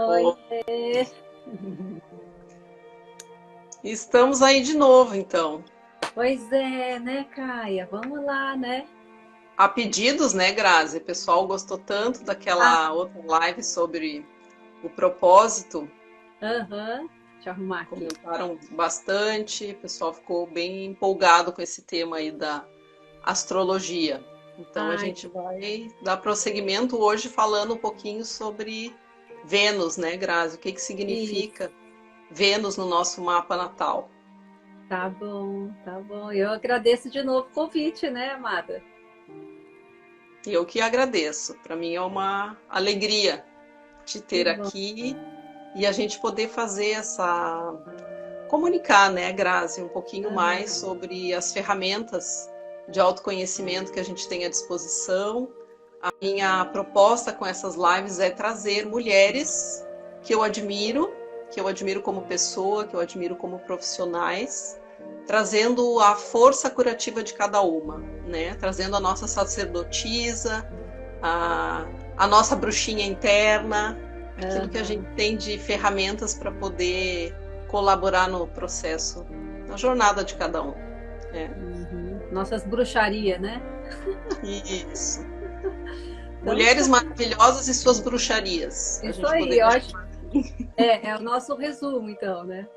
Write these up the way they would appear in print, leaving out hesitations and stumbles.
Oi, Ó, estamos aí de novo, então. pois é, né, Caia? Vamos lá, né? A pedidos, né, Grazi? O pessoal gostou tanto Ah, daquela outra live sobre o propósito, aham. Deixa eu arrumar aqui. comentaram bastante, o pessoal ficou bem empolgado com esse tema aí da astrologia. Então a Ai, gente vai dar prosseguimento hoje falando um pouquinho sobre Vênus, né, Grazi? O que que isso. significa Vênus no nosso mapa natal? Tá bom, tá bom. Eu agradeço de novo o convite, né, amada? Eu que agradeço. Para mim é uma alegria te Que ter bom. aqui e a gente poder fazer essa comunicar, né, Grazi, um pouquinho Aham. mais sobre as ferramentas de autoconhecimento que a gente tem à disposição. A minha proposta com essas lives é trazer mulheres que eu admiro como pessoa, que eu admiro como profissionais, trazendo a força curativa de cada uma, né? Trazendo a nossa sacerdotisa, a, a nossa bruxinha interna, aquilo que a gente Aham. tem de ferramentas para poder colaborar no processo, na jornada de cada um. É. Uhum. Nossas bruxarias, né? Isso. Então, Mulheres maravilhosas e suas bruxarias. A isso gente aí, eu poderia acho. chamar É o nosso resumo, então, né?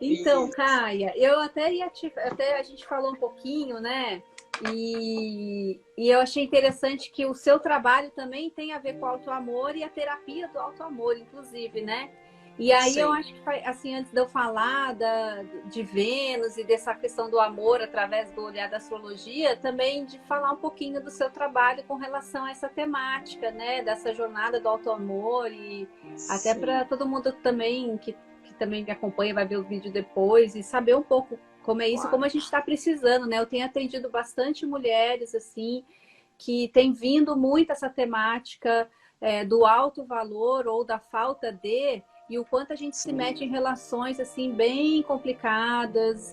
Então, isso. Caia, eu até ia até a gente falou um pouquinho, né? E eu achei interessante que o seu trabalho também tem a ver com o auto-amor e a terapia do auto-amor, inclusive, né? E aí eu Sim. acho que, assim, antes de eu falar de Vênus e dessa questão do amor através do olhar da astrologia, também de falar um pouquinho do seu trabalho com relação a essa temática, né? Dessa jornada do auto-amor e até Sim. para todo mundo também que também me acompanha, vai ver o vídeo depois e saber um pouco como é isso, como Claro. a gente está precisando, né? Eu tenho atendido bastante mulheres, assim, que tem vindo muito essa temática do alto valor ou da falta de, e o quanto a gente se Sim. mete em relações, assim, bem complicadas,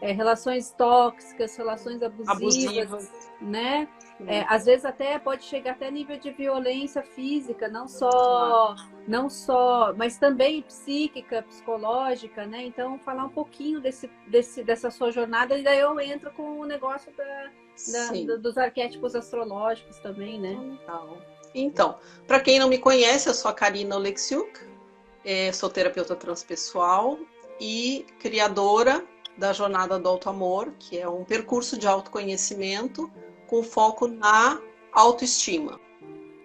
relações tóxicas, relações abusivas, Abusivas. né? Sim. Às vezes até pode chegar até nível de violência física, Claro. não só, mas também psíquica, psicológica, né? Então, falar um pouquinho dessa sua jornada, e daí eu entro com o negócio Sim. dos arquétipos astrológicos também, né? Legal. Então, para quem não me conhece, eu sou a Karina Oleksiuk, sou terapeuta transpessoal e criadora da Jornada do Alto Amor, que é um percurso de autoconhecimento com foco na autoestima.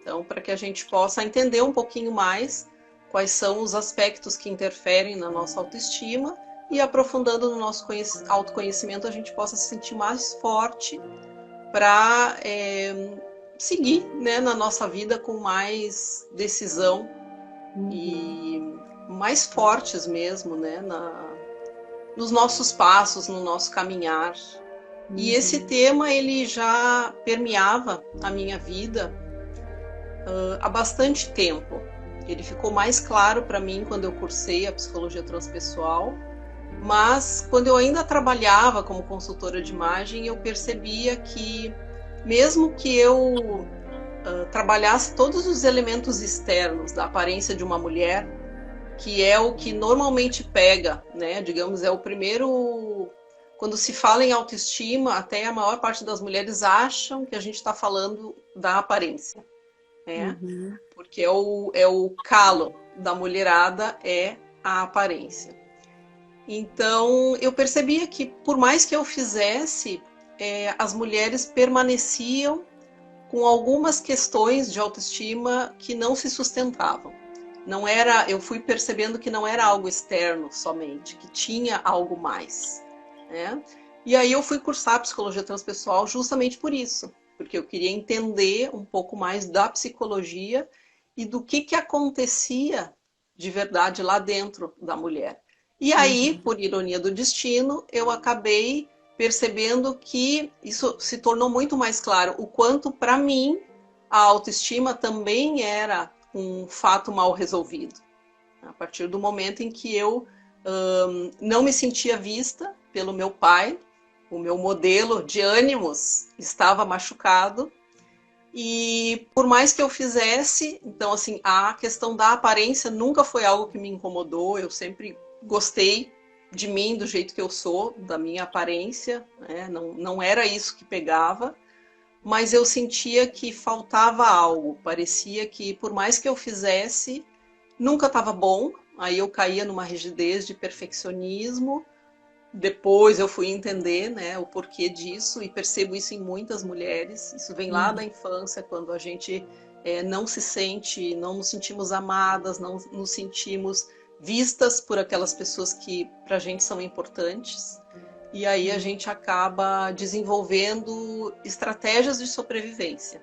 Então, para que a gente possa entender um pouquinho mais quais são os aspectos que interferem na nossa autoestima e aprofundando no nosso autoconhecimento, a gente possa se sentir mais forte para seguir, né, na nossa vida com mais decisão Uhum, e mais fortes mesmo, né, nos nossos passos, no nosso caminhar. E esse uhum, tema ele já permeava a minha vida há bastante tempo. Ele ficou mais claro para mim quando eu cursei a psicologia transpessoal, mas quando eu ainda trabalhava como consultora de imagem, eu percebia que mesmo que eu trabalhasse todos os elementos externos da aparência de uma mulher, que é o que normalmente pega, né? Digamos, é o primeiro. Quando se fala em autoestima, até a maior parte das mulheres acham que a gente está falando da aparência, né? uhum, Porque é o calo da mulherada é a aparência. Então, eu percebia que, por mais que eu fizesse, as mulheres permaneciam com algumas questões de autoestima que não se sustentavam. Não era, eu fui percebendo que não era algo externo somente, que tinha algo mais, né? E aí eu fui cursar psicologia transpessoal justamente por isso, porque eu queria entender um pouco mais da psicologia e do que acontecia de verdade lá dentro da mulher. E aí, uhum, por ironia do destino, eu acabei percebendo que isso se tornou muito mais claro o quanto para mim a autoestima também era um fato mal resolvido. A partir do momento em que eu não me sentia vista pelo meu pai, o meu modelo de ânimos estava machucado, E por mais que eu fizesse, então assim, a questão da aparência nunca foi algo que me incomodou. Eu sempre gostei de mim, do jeito que eu sou, da minha aparência, né? Não era isso que pegava, mas eu sentia que faltava algo. Parecia que por mais que eu fizesse, nunca estava bom. Aí eu caía numa rigidez de perfeccionismo. Depois eu fui entender, né, o porquê disso e percebo isso em muitas mulheres. Isso vem lá da infância, quando a gente não se sente, não nos sentimos amadas, não nos sentimos vistas por aquelas pessoas que para a gente são importantes. E aí a gente acaba desenvolvendo estratégias de sobrevivência.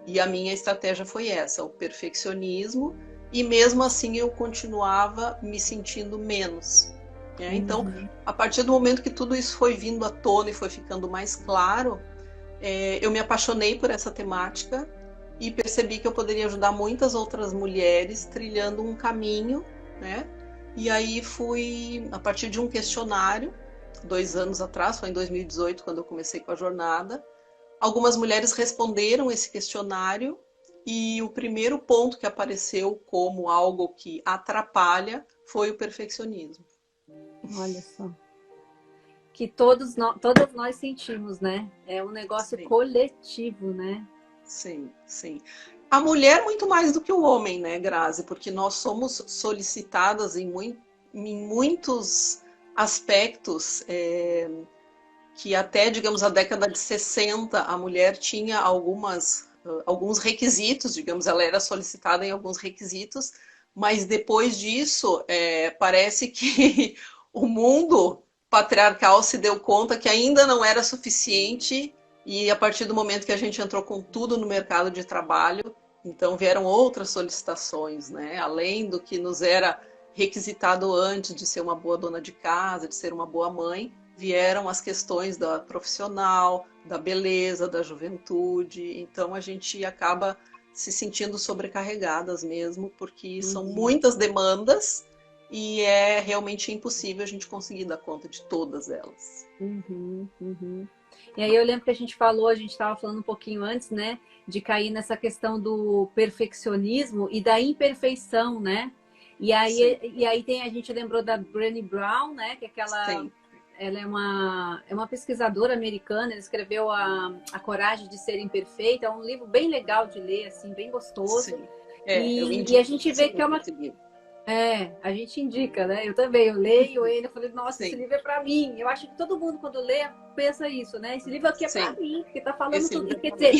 E a minha estratégia foi essa, o perfeccionismo, e mesmo assim eu continuava me sentindo menos. Então, a partir do momento que tudo isso foi vindo à tona e foi ficando mais claro, eu me apaixonei por essa temática e percebi que eu poderia ajudar muitas outras mulheres trilhando um caminho, né? E aí fui, a partir de um questionário, 2 anos atrás, foi em 2018, quando eu comecei com a jornada, algumas mulheres responderam esse questionário e o primeiro ponto que apareceu como algo que atrapalha foi o perfeccionismo. Olha só. Que todas nós sentimos, né? É um negócio Sim. coletivo, né? Sim, sim. A mulher muito mais do que o homem, né, Grazi? Porque nós somos solicitadas em muitos aspectos, que até, digamos, a década de 60, a mulher tinha alguns requisitos, digamos, ela era solicitada em alguns requisitos, mas depois disso, parece que o mundo patriarcal se deu conta que ainda não era suficiente e a partir do momento que a gente entrou com tudo no mercado de trabalho, então vieram outras solicitações, né? Além do que nos era requisitado antes de ser uma boa dona de casa, de ser uma boa mãe, vieram as questões da profissional, da beleza, da juventude. Então a gente acaba se sentindo sobrecarregadas mesmo, porque são muitas demandas e é realmente impossível a gente conseguir dar conta de todas elas. E aí eu lembro que a gente estava falando um pouquinho antes, né, de cair nessa questão do perfeccionismo e da imperfeição, né? E aí a gente lembrou da Brené Brown, né, que é aquela... Sim. Ela é uma pesquisadora americana, ela escreveu a Coragem de Ser Imperfeita, é um livro bem legal de ler, assim, bem gostoso. Sim. E a gente vê que é uma... a gente indica, né? Eu também, eu leio ele, eu falei, nossa, esse livro é para mim. Eu acho que todo mundo, quando lê, pensa isso, né? Esse livro aqui é para mim, porque tá falando tudo. Quer dizer,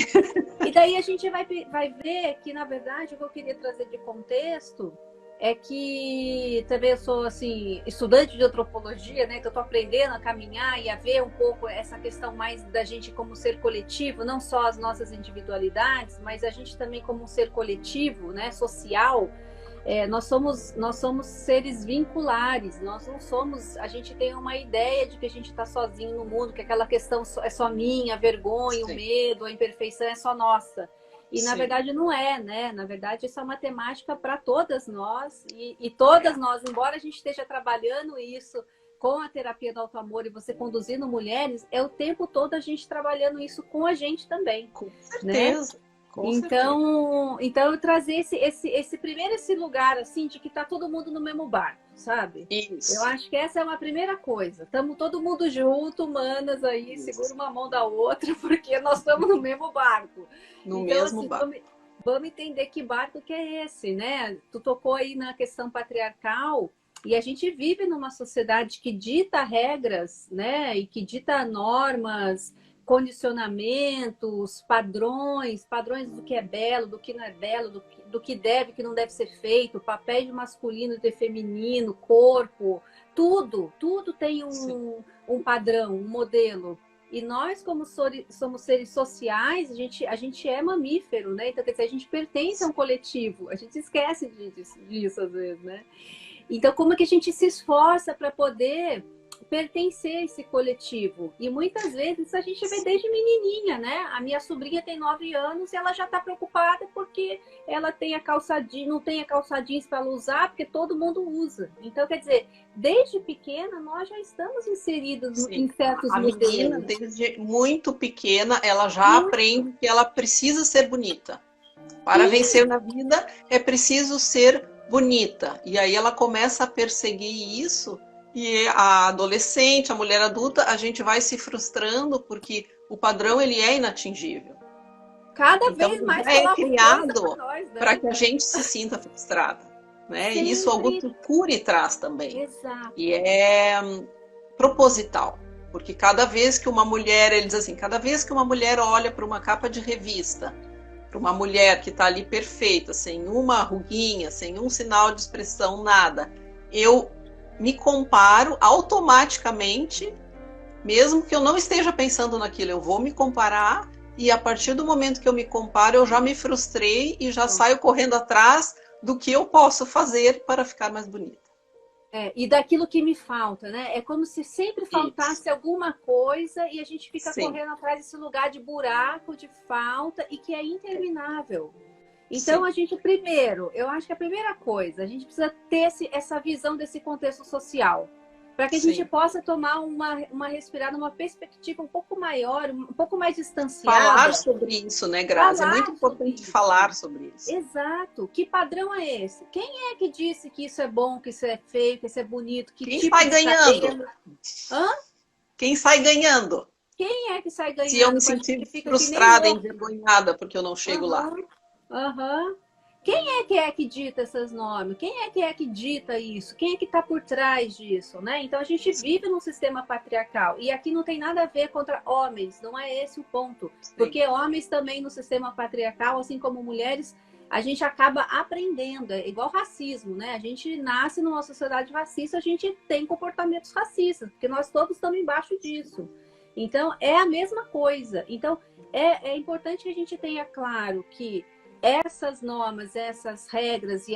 e daí a gente vai ver que, na verdade, o que eu queria trazer de contexto é que também eu sou, assim, estudante de antropologia, né? Que eu tô aprendendo a caminhar e a ver um pouco essa questão mais da gente como ser coletivo, não só as nossas individualidades, mas a gente também como um ser coletivo, né? Social. Nós somos seres vinculares, nós não somos. A gente tem uma ideia de que a gente está sozinho no mundo, que aquela questão é só minha, a vergonha, o medo, a imperfeição é só nossa. E na verdade não é, né? Na verdade, isso é uma temática para todas nós, e todas nós, embora a gente esteja trabalhando isso com a terapia do autoamor e você conduzindo mulheres, é o tempo todo a gente trabalhando isso com a gente também. Com certeza. Né? Então eu trazer esse lugar assim de que tá todo mundo no mesmo barco, sabe? Isso. Eu acho que essa é uma primeira coisa. Estamos todo mundo junto, humanas aí, isso. Segura uma mão da outra, porque nós estamos no mesmo barco. No mesmo barco. Vamos entender que barco que é esse, né? Tu tocou aí na questão patriarcal. E a gente vive numa sociedade que dita regras, né? E que dita normas, condicionamentos, padrões do que é belo, do que não é belo, do que deve, que não deve ser feito, papéis de masculino e de feminino, corpo, tudo tem um padrão, um modelo. E nós, como somos seres sociais, a gente é mamífero, né? Então, quer dizer, a gente pertence a um coletivo, a gente esquece disso às vezes, né? Então, como é que a gente se esforça para poder pertencer a esse coletivo. E muitas vezes a gente vê desde menininha, né? A minha sobrinha tem 9 anos e ela já está preocupada porque ela tem a calça jeans, não tem a calça jeans para ela usar, porque todo mundo usa. Então, quer dizer, desde pequena nós já estamos inseridos em certos a modelos. Menina, desde muito pequena, ela já aprende que ela precisa ser bonita. Para vencer na vida, é preciso ser bonita. E aí ela começa a perseguir isso. E a adolescente, a mulher adulta, a gente vai se frustrando porque o padrão ele é inatingível. Cada vez mais é criado nós, né? para que a gente se sinta frustrada, né? E isso Augusto Cury traz também. Exato. E é proposital, porque cada vez que uma mulher, ele diz assim, cada vez que uma mulher olha para uma capa de revista, para uma mulher que está ali perfeita, sem uma ruguinha, sem um sinal de expressão, nada, eu me comparo automaticamente, mesmo que eu não esteja pensando naquilo, eu vou me comparar e a partir do momento que eu me comparo, eu já me frustrei e já saio correndo atrás do que eu posso fazer para ficar mais bonita. E daquilo que me falta, né? É como se sempre faltasse alguma coisa e a gente fica correndo atrás desse lugar de buraco, de falta e que é interminável. Então, a gente, primeiro, eu acho que a primeira coisa, a gente precisa ter essa visão desse contexto social, para que a gente possa tomar uma respirada, uma perspectiva um pouco maior, um pouco mais distanciada. Falar sobre isso, né, Grazi? É muito importante falar sobre isso. Exato. Que padrão é esse? Quem é que disse que isso é bom, que isso é feio, que isso é bonito? Quem sai ganhando? Quem sai ganhando? Quem é que sai ganhando? Se eu me sentir frustrada, envergonhada porque eu não chego lá. Quem é que dita essas normas? Quem é que dita isso? Quem é que está por trás disso, né? Então a gente vive num sistema patriarcal e aqui não tem nada a ver contra homens, não é esse o ponto, porque homens também no sistema patriarcal, assim como mulheres, a gente acaba aprendendo, é igual racismo, né? A gente nasce numa sociedade racista, a gente tem comportamentos racistas, porque nós todos estamos embaixo disso. Então é a mesma coisa. Então é importante que a gente tenha claro que essas normas, essas regras e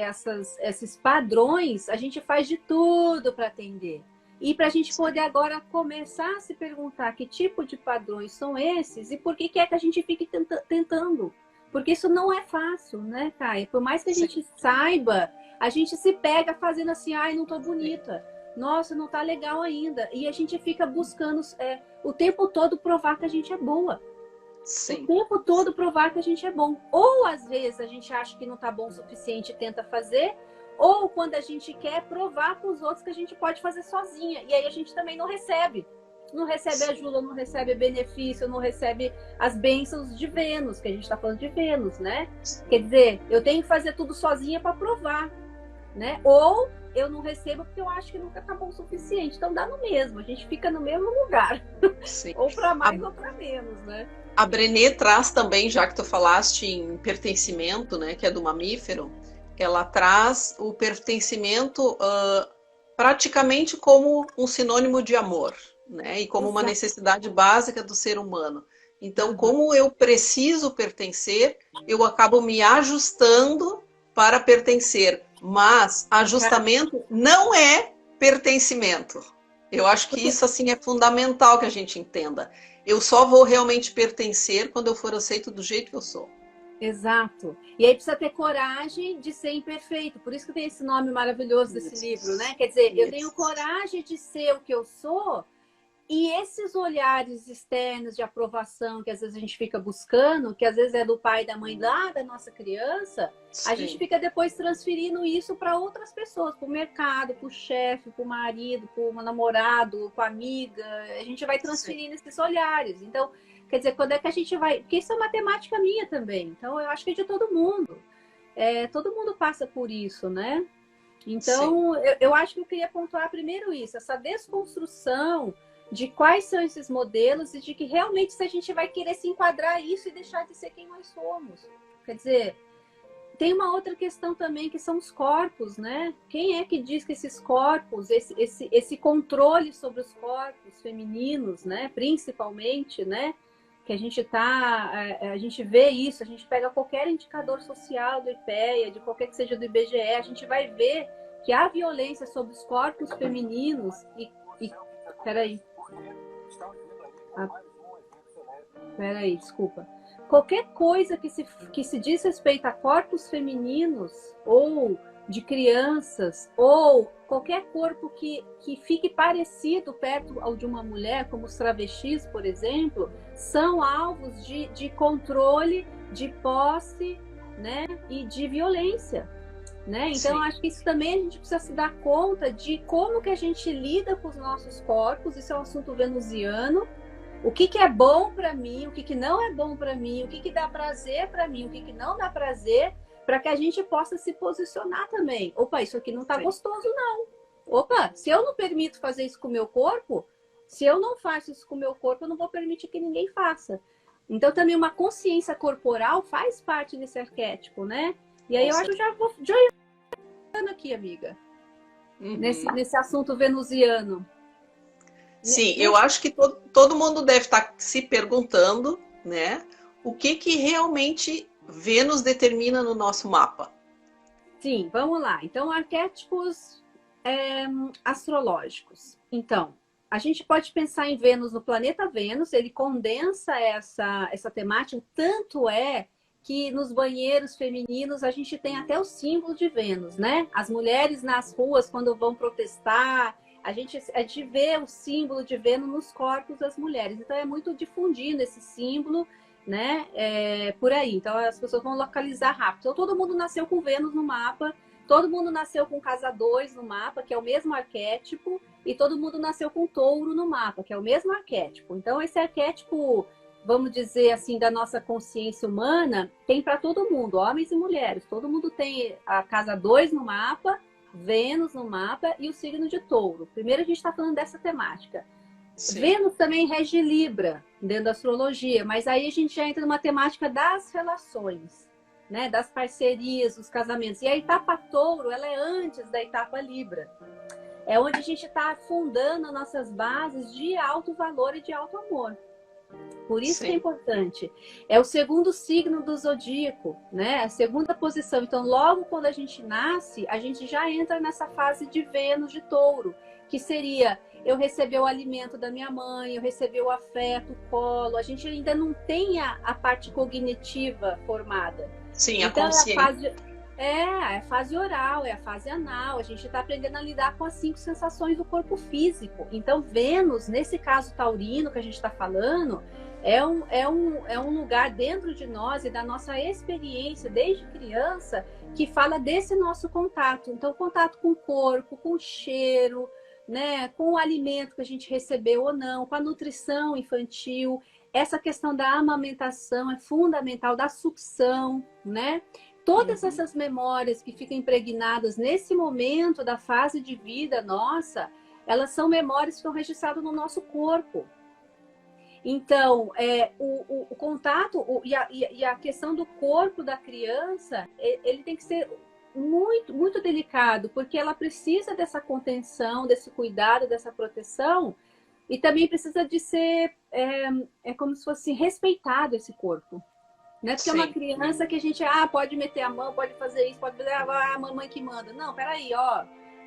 esses padrões, a gente faz de tudo para atender. E para a gente poder agora começar a se perguntar que tipo de padrões são esses e por que é que a gente fique tentando. Porque isso não é fácil, né, Caia? Por mais que a gente saiba, a gente se pega fazendo assim, ai, não tô bonita. Nossa, não tá legal ainda. E a gente fica buscando o tempo todo provar que a gente é boa. O tempo todo provar que a gente é bom. Ou às vezes a gente acha que não tá bom o suficiente e tenta fazer, ou quando a gente quer provar para os outros que a gente pode fazer sozinha. E aí a gente também não recebe. Não recebe ajuda, não recebe benefício, não recebe as bênçãos de Vênus, que a gente está falando de Vênus, né? Quer dizer, eu tenho que fazer tudo sozinha para provar, né? Ou eu não recebo porque eu acho que nunca tá bom o suficiente. Então dá no mesmo, a gente fica no mesmo lugar. Ou para mais ou para menos, né? A Brené traz também, já que tu falaste em pertencimento, né, que é do mamífero, ela traz o pertencimento praticamente como um sinônimo de amor, né, e como uma necessidade básica do ser humano. Então, como eu preciso pertencer, eu acabo me ajustando para pertencer. Mas ajustamento não é pertencimento. Eu acho que isso assim é fundamental que a gente entenda. Eu só vou realmente pertencer quando eu for aceito do jeito que eu sou. Exato. E aí precisa ter coragem de ser imperfeito. Por isso que tem esse nome maravilhoso desse livro, né? Quer dizer, eu tenho coragem de ser o que eu sou. E esses olhares externos de aprovação que às vezes a gente fica buscando, que às vezes é do pai e da mãe lá da nossa criança, a gente fica depois transferindo isso para outras pessoas, para o mercado, para o chefe, para o marido, para o namorado, para a amiga. A gente vai transferindo esses olhares. Então, quer dizer, quando é que a gente vai... Porque isso é matemática minha também. Então, eu acho que é de todo mundo. Todo mundo passa por isso, né? Então, eu acho que eu queria pontuar primeiro isso, essa desconstrução de quais são esses modelos e de que realmente se a gente vai querer se enquadrar isso e deixar de ser quem nós somos. Quer dizer, tem uma outra questão também que são os corpos, né? Quem é que diz que esses corpos, esse controle sobre os corpos femininos, né? Principalmente, né? Que a gente vê isso, a gente pega qualquer indicador social do IPEA, de qualquer que seja do IBGE, a gente vai ver que há violência sobre os corpos femininos e Peraí. Peraí, desculpa. Qualquer coisa que se diz respeito a corpos femininos ou de crianças, ou qualquer corpo que fique parecido perto ao de uma mulher, como os travestis, por exemplo, são alvos de controle, de posse, né, e de violência. Né? Então, acho que isso também a gente precisa se dar conta de como que a gente lida com os nossos corpos. Isso é um assunto venusiano. O que é bom para mim, o que não é bom para mim, o que dá prazer para mim, o que não dá prazer, para que a gente possa se posicionar também. Opa, isso aqui não está gostoso, não. Opa, se eu não permito fazer isso com o meu corpo, se eu não faço isso com o meu corpo, eu não vou permitir que ninguém faça. Então, também uma consciência corporal faz parte desse arquétipo, né? E aí eu acho que já vou aqui, amiga, nesse assunto venusiano. Sim, eu acho que todo mundo deve estar se perguntando, né, o que realmente Vênus determina no nosso mapa. Sim, vamos lá. Então, arquétipos astrológicos. Então, a gente pode pensar em Vênus no planeta Vênus, ele condensa essa temática, tanto é que nos banheiros femininos a gente tem até o símbolo de Vênus, né? As mulheres nas ruas, quando vão protestar, a gente vê o símbolo de Vênus nos corpos das mulheres. Então, é muito difundido esse símbolo, né? Por aí. Então, as pessoas vão localizar rápido. Então, todo mundo nasceu com Vênus no mapa, todo mundo nasceu com Casa 2 no mapa, que é o mesmo arquétipo, e todo mundo nasceu com Touro no mapa, que é o mesmo arquétipo. Então, esse arquétipo, vamos dizer assim, da nossa consciência humana, tem para todo mundo, homens e mulheres. Todo mundo tem a Casa 2 no mapa, Vênus no mapa e o signo de Touro. Primeiro a gente está falando dessa temática. Sim. Vênus também rege Libra, dentro da astrologia, mas aí a gente já entra numa temática das relações, né? Das parcerias, dos casamentos. E a etapa Touro, ela é antes da etapa Libra. É onde a gente está fundando nossas bases de alto valor e de alto amor. Por isso que é importante. É o segundo signo do zodíaco, né? A segunda posição. Então, logo quando a gente nasce, a gente já entra nessa fase de Vênus de Touro, que seria eu receber o alimento da minha mãe, eu receber o afeto, o colo. A gente ainda não tem a parte cognitiva formada. Sim, então, a consciência. É a fase oral, é a fase anal. A gente está aprendendo a lidar com as 5 sensações do corpo físico. Então, Vênus, nesse caso taurino que a gente está falando, é um lugar dentro de nós e da nossa experiência desde criança que fala desse nosso contato. Então, contato com o corpo, com o cheiro, né, com o alimento que a gente recebeu ou não, com a nutrição infantil. Essa questão da amamentação é fundamental, da sucção, né? Todas essas memórias que ficam impregnadas nesse momento da fase de vida nossa, elas são memórias que estão registradas no nosso corpo. Então, o contato e a questão do corpo da criança, ele tem que ser muito, muito delicado, porque ela precisa dessa contenção, desse cuidado, dessa proteção, e também precisa de ser, como se fosse respeitado esse corpo. Não é porque é uma criança que a gente pode meter a mão, pode fazer isso, pode fazer a mamãe que manda. Não, peraí,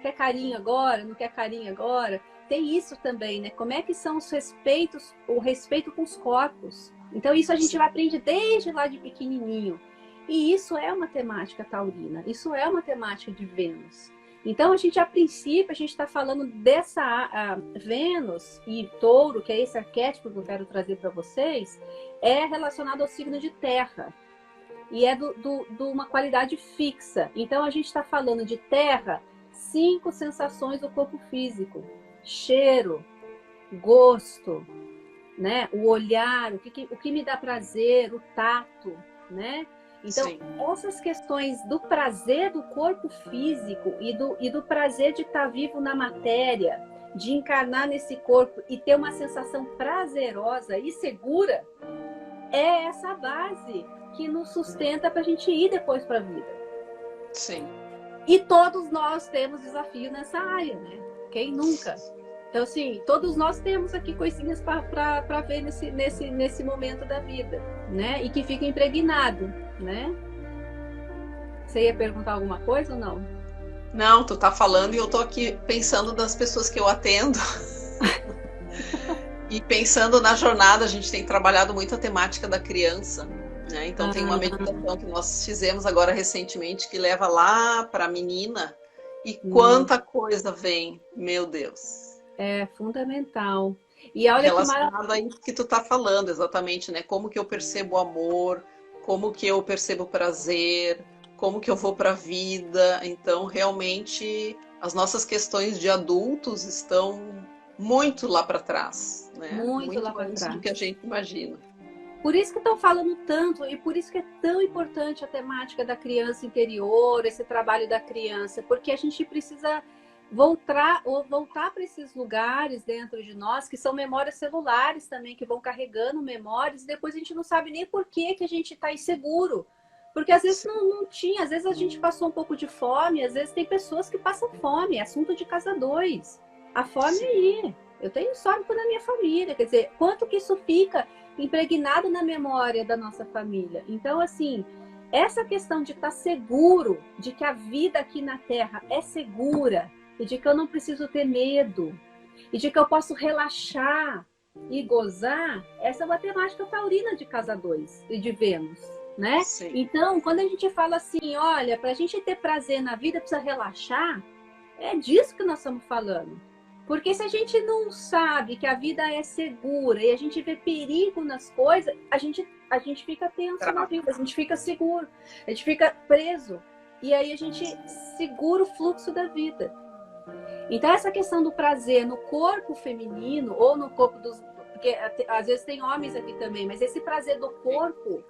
quer carinho agora, não quer carinho agora? Tem isso também, né? Como é que são os respeitos, o respeito com os corpos. Então isso a gente aprende desde lá de pequenininho. E isso é uma temática taurina, isso é uma temática de Vênus. Então, a princípio, a gente está falando dessa Vênus e Touro, que é esse arquétipo que eu quero trazer para vocês, é relacionado ao signo de terra. E é de uma qualidade fixa. Então, a gente está falando de terra, 5 sensações do corpo físico. Cheiro, gosto, né? O olhar, o que me dá prazer, o tato, né? Então, essas questões do prazer do corpo físico e do prazer de estar vivo na matéria, de encarnar nesse corpo e ter uma sensação prazerosa e segura, é essa base que nos sustenta para a gente ir depois para a vida. Sim. E todos nós temos desafio nessa área, né? Quem nunca? Então, assim, todos nós temos aqui coisinhas para ver nesse momento da vida, né? E que fica impregnado, né? Você ia perguntar alguma coisa ou não? Não, tu tá falando e eu tô aqui pensando das pessoas que eu atendo. E pensando na jornada, a gente tem trabalhado muito a temática da criança, né? Então tem uma meditação que nós fizemos agora recentemente que leva lá para a menina e quanta coisa vem, meu Deus. É fundamental. E olha que Relacionado a isso que tu tá falando, exatamente, né? Como que eu percebo o amor, como que eu percebo o prazer, como que eu vou para a vida. Então, realmente, as nossas questões de adultos estão muito lá para trás, né? muito lá Muito para antes do trás. que a gente imagina. Por isso que estão falando tanto e por isso que é tão importante a temática da criança interior, esse trabalho da criança, porque a gente precisa voltar para esses lugares dentro de nós que são memórias celulares também, que vão carregando memórias, e depois a gente não sabe nem por que a gente está inseguro. Porque às vezes não tinha, às vezes a gente passou um pouco de fome, às vezes tem pessoas que passam fome, é assunto de casa dois. A fome é aí. Eu tenho histórico na minha família, quer dizer, quanto que isso fica impregnado na memória da nossa família. Então, assim, essa questão de estar seguro, de que a vida aqui na Terra é segura, e de que eu não preciso ter medo, e de que eu posso relaxar e gozar, essa é uma temática taurina de casa 2 e de Vênus, né? Sim. Então, quando a gente fala assim, olha, para a gente ter prazer na vida, precisa relaxar, é disso que nós estamos falando. Porque se a gente não sabe que a vida é segura e a gente vê perigo nas coisas, a gente fica tenso na vida, a gente fica seguro, a gente fica preso. E aí a gente segura o fluxo da vida. Então essa questão do prazer no corpo feminino ou no corpo dos... Porque às vezes tem homens aqui também, mas esse prazer do corpo,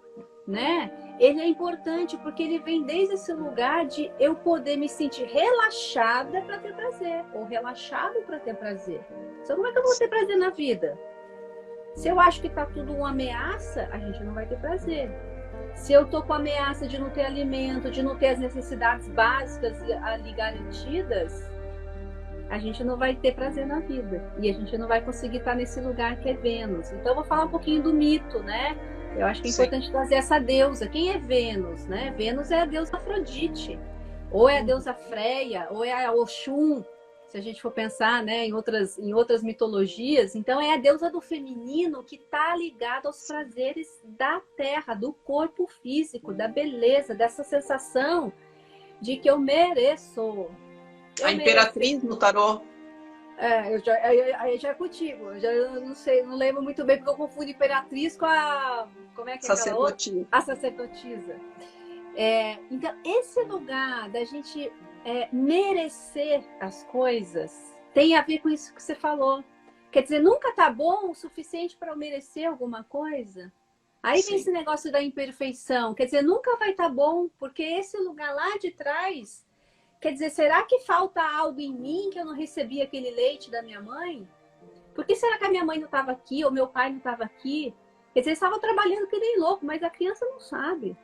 né? Ele é importante porque ele vem desde esse lugar de eu poder me sentir relaxada para ter prazer, ou relaxado para ter prazer. Então, como é que eu vou ter prazer na vida? Se eu acho que tá tudo uma ameaça, a gente não vai ter prazer. Se eu tô com a ameaça de não ter alimento, de não ter as necessidades básicas ali garantidas, a gente não vai ter prazer na vida. E a gente não vai conseguir estar nesse lugar que é Vênus. Então, eu vou falar um pouquinho do mito, né? Eu acho que é importante trazer essa deusa. Quem é Vênus, né? Vênus é a deusa Afrodite, ou é a deusa Freia, ou é a Oxum, se a gente for pensar, né, em outras mitologias. Então é a deusa do feminino que está ligada aos prazeres da terra, do corpo físico, da beleza, dessa sensação de que eu mereço. A imperatriz no tarô. Aí já é contigo. Eu não sei, não lembro muito bem, porque eu confundo imperatriz com a... Como é que é aquela outra? A sacerdotisa. Então, esse lugar da gente merecer as coisas tem a ver com isso que você falou. Quer dizer, nunca tá bom o suficiente para eu merecer alguma coisa. Aí vem esse negócio da imperfeição. Quer dizer, nunca vai estar bom, porque esse lugar lá de trás... Quer dizer, será que falta algo em mim que eu não recebi aquele leite da minha mãe? Por que será que a minha mãe não estava aqui ou meu pai não estava aqui? Quer dizer, eles estavam trabalhando que nem louco, mas a criança não sabe.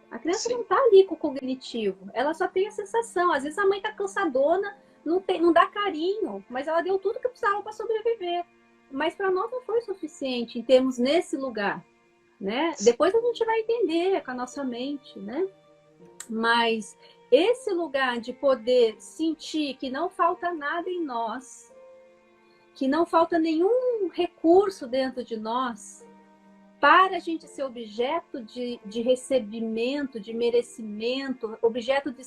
A criança não está ali com o cognitivo. Ela só tem a sensação. Às vezes a mãe está cansadona, não dá carinho, mas ela deu tudo que precisava para sobreviver. Mas para nós não foi suficiente em termos nesse lugar, né? Depois a gente vai entender com a nossa mente, né? Mas esse lugar de poder sentir que não falta nada em nós, que não falta nenhum recurso dentro de nós, para a gente ser objeto de recebimento, de merecimento, objeto de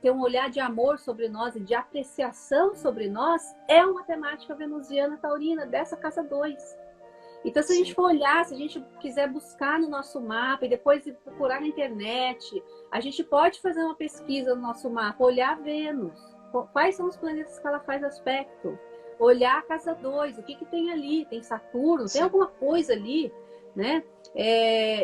ter um olhar de amor sobre nós e de apreciação sobre nós, é uma temática venusiana taurina dessa casa 2. Então, se a gente for olhar, se a gente quiser buscar no nosso mapa e depois procurar na internet, a gente pode fazer uma pesquisa no nosso mapa, olhar Vênus, quais são os planetas que ela faz aspecto, olhar a casa 2, o que tem ali, tem Saturno, tem alguma coisa ali, né?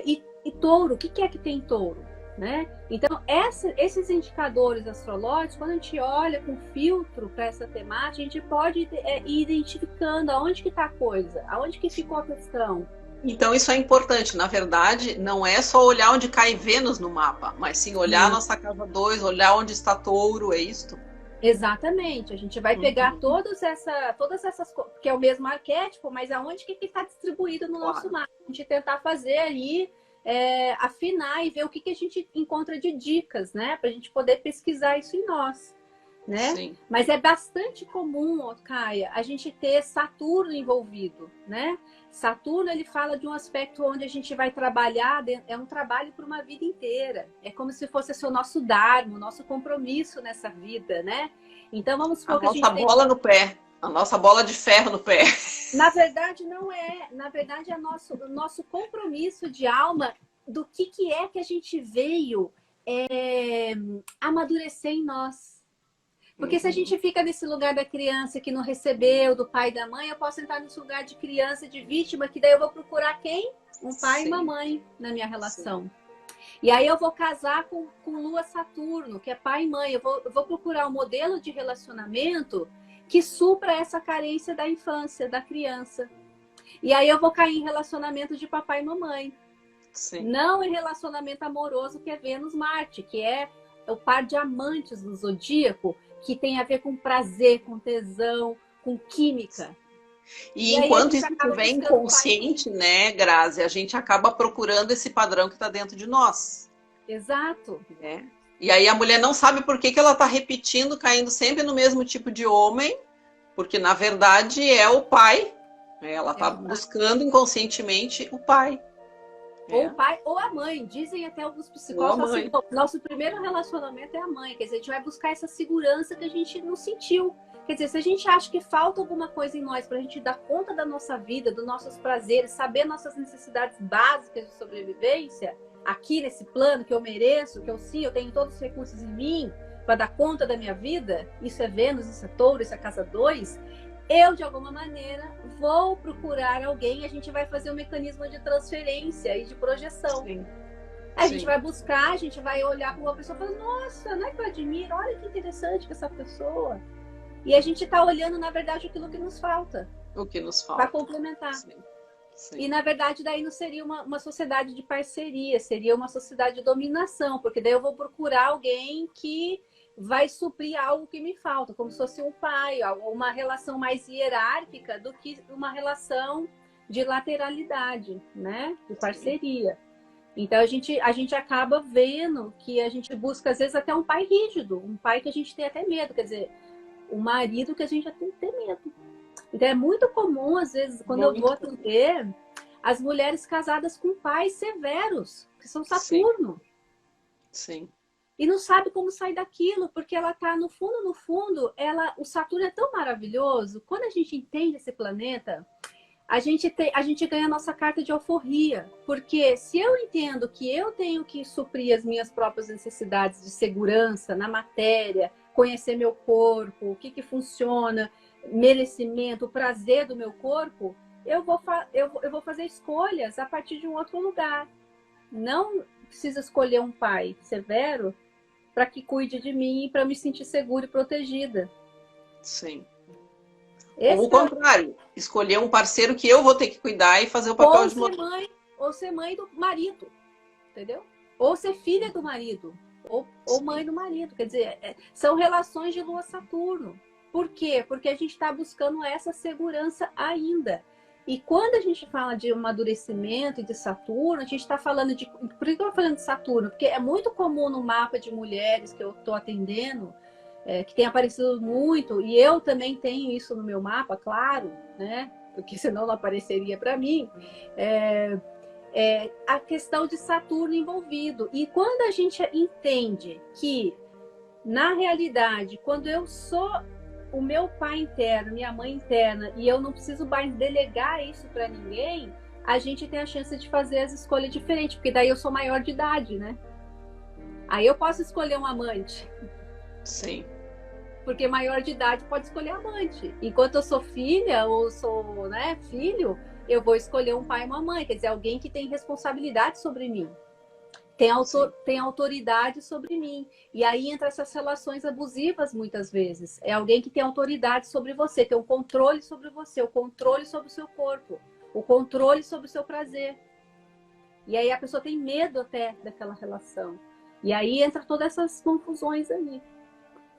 E Touro, o que é que tem em Touro? Né? Então, esses indicadores astrológicos, quando a gente olha com filtro para essa temática, a gente pode ir identificando aonde que está a coisa, aonde que ficou a questão. Então, isso é importante. Na verdade, não é só olhar onde cai Vênus no mapa, mas sim olhar a nossa casa 2, olhar onde está Touro, é isto? Exatamente. A gente vai pegar todas essas coisas, que é o mesmo arquétipo, mas aonde que está distribuído no nosso mapa. A gente tentar fazer ali afinar e ver o que a gente encontra de dicas, né? Para a gente poder pesquisar isso em nós. né? Sim. Mas é bastante comum, ó, Caia, a gente ter Saturno envolvido, né? Saturno, ele fala de um aspecto onde a gente vai trabalhar, é um trabalho por uma vida inteira. É como se fosse assim, o nosso dharma, o nosso compromisso nessa vida, né? Então, vamos A supor que a nossa gente tem... bola no pé. A nossa bola de ferro no pé. Na verdade, não é. Na verdade, é o nosso compromisso de alma do que é que a gente veio amadurecer em nós. Porque se a gente fica nesse lugar da criança que não recebeu, do pai e da mãe, eu posso entrar nesse lugar de criança, de vítima, que daí eu vou procurar quem? Um pai e uma mãe na minha relação. Sim. E aí eu vou casar com Lua Saturno, que é pai e mãe. Eu vou procurar um modelo de relacionamento que supra essa carência da infância, da criança. E aí eu vou cair em relacionamento de papai e mamãe. Sim. Não em relacionamento amoroso, que é Vênus-Marte, que é o par de amantes do zodíaco, que tem a ver com prazer, com tesão, com química. E enquanto isso estiver inconsciente, né, Grazi, a gente acaba procurando esse padrão que está dentro de nós. Exato. Né? E aí a mulher não sabe por que ela está repetindo, caindo sempre no mesmo tipo de homem, porque na verdade é o pai. Né? Ela está buscando inconscientemente o pai. Ou o pai ou a mãe. Dizem até alguns psicólogos assim, nosso primeiro relacionamento é a mãe. Quer dizer, a gente vai buscar essa segurança que a gente não sentiu. Quer dizer, se a gente acha que falta alguma coisa em nós para a gente dar conta da nossa vida, dos nossos prazeres, saber nossas necessidades básicas de sobrevivência, aqui nesse plano que eu mereço, que eu sim, eu tenho todos os recursos em mim para dar conta da minha vida, isso é Vênus, isso é Touro, isso é casa 2, eu, de alguma maneira, vou procurar alguém e a gente vai fazer um mecanismo de transferência e de projeção. Sim. A gente vai buscar, a gente vai olhar para uma pessoa e falar, nossa, não é que eu admiro? Olha que interessante que essa pessoa... E a gente está olhando, na verdade, aquilo que nos falta. O que nos falta. Para complementar. Sim. Sim. E, na verdade, daí não seria uma sociedade de parceria, seria uma sociedade de dominação, porque daí eu vou procurar alguém que vai suprir algo que me falta, como se fosse um pai, uma relação mais hierárquica do que uma relação de lateralidade, né? De parceria. Então, a gente acaba vendo que a gente busca, às vezes, até um pai rígido, um pai que a gente tem até medo, quer dizer... O marido que a gente já tem que ter medo. Então é muito comum, às vezes, quando eu vou atender, as mulheres casadas com pais severos, que são Saturno. Sim. E não sabe como sair daquilo, porque ela tá no fundo, o Saturno é tão maravilhoso. Quando a gente entende esse planeta, a gente ganha a nossa carta de alforria. Porque se eu entendo que eu tenho que suprir as minhas próprias necessidades de segurança na matéria, conhecer meu corpo, o que funciona, merecimento, o prazer do meu corpo, eu vou fazer escolhas a partir de um outro lugar. Não preciso escolher um pai severo para que cuide de mim e para me sentir segura e protegida. Sim. Ou o contrário, escolher um parceiro que eu vou ter que cuidar e fazer o papel de mãe. Ou ser mãe do marido, entendeu? Ou ser filha do marido. Ou mãe do marido, quer dizer, são relações de Lua-Saturno. Por quê? Porque a gente está buscando essa segurança ainda. E quando a gente fala de amadurecimento e de Saturno, a gente está falando de... Por que eu estou falando de Saturno? Porque é muito comum no mapa de mulheres que eu estou atendendo, que tem aparecido muito, e eu também tenho isso no meu mapa, claro, né? Porque senão não apareceria para mim. A questão de Saturno envolvido. E quando a gente entende que, na realidade, quando eu sou o meu pai interno, minha mãe interna, e eu não preciso mais delegar isso para ninguém, a gente tem a chance de fazer as escolhas diferentes, porque daí eu sou maior de idade, né? Aí eu posso escolher um amante. Sim. Porque maior de idade pode escolher amante. Enquanto eu sou filha ou sou, né, filho, eu vou escolher um pai e uma mãe, quer dizer, alguém que tem responsabilidade sobre mim, tem autoridade sobre mim. E aí entra essas relações abusivas muitas vezes. É alguém que tem autoridade sobre você, tem um controle sobre você, o controle sobre o seu corpo, o controle sobre o seu prazer. E aí a pessoa tem medo até daquela relação. E aí entra todas essas confusões ali.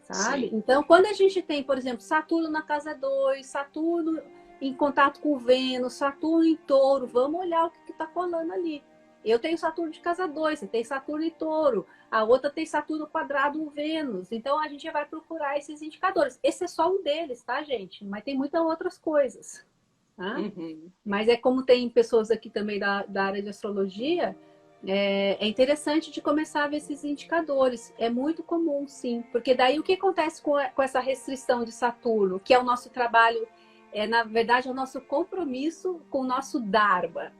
Sabe? Sim. Então, quando a gente tem, por exemplo, Saturno na casa 2, Saturno em contato com Vênus, Saturno em Touro, vamos olhar o que está colando ali. Eu tenho Saturno de casa 2, você tem Saturno em Touro. a outra tem Saturno quadrado Vênus. Então a gente vai procurar esses indicadores. Esse é só um deles, tá, gente? Mas tem muitas outras coisas. Tá? Mas é como tem pessoas aqui também da área de astrologia, é interessante de começar a ver esses indicadores. É muito comum, sim. Porque daí o que acontece com essa restrição de Saturno, que é o nosso trabalho, na verdade, é o nosso compromisso com o nosso Dharma.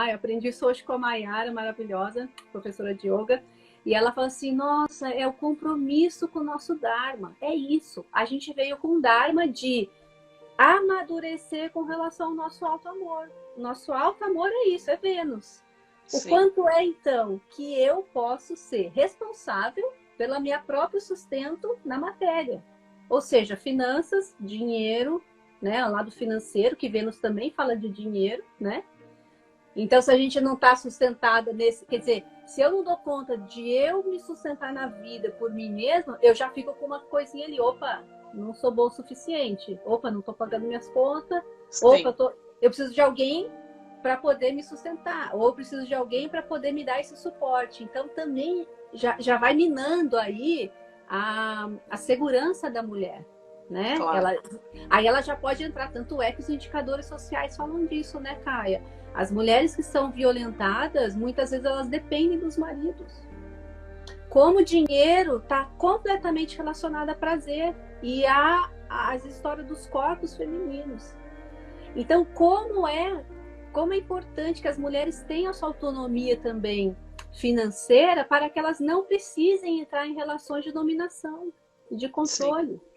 Eu aprendi isso hoje com a Mayara, maravilhosa, professora de yoga. E ela fala assim, nossa, é o compromisso com o nosso Dharma. É isso. A gente veio com o Dharma de amadurecer com relação ao nosso alto amor. Nosso alto amor é isso, é Vênus. Sim. O quanto é, então, que eu posso ser responsável pelo meu próprio sustento na matéria. Ou seja, finanças, dinheiro, né? O lado financeiro, que Vênus também fala de dinheiro, né? Então, se a gente não está sustentada nesse... Quer dizer, se eu não dou conta de eu me sustentar na vida por mim mesma, eu já fico com uma coisinha ali. Opa, não sou bom o suficiente. Opa, não estou pagando minhas contas. Sim. Opa, eu preciso de alguém para poder me sustentar. Ou eu preciso de alguém para poder me dar esse suporte. Então, também já vai minando aí a segurança da mulher. Né? Claro. Aí ela já pode entrar. Tanto é que os indicadores sociais falam disso, né, Caia? As mulheres que são violentadas, muitas vezes elas dependem dos maridos. Como o dinheiro está completamente relacionado a prazer e às histórias dos corpos femininos. Então, como é importante que as mulheres tenham sua autonomia também financeira para que elas não precisem entrar em relações de dominação e de controle. Sim.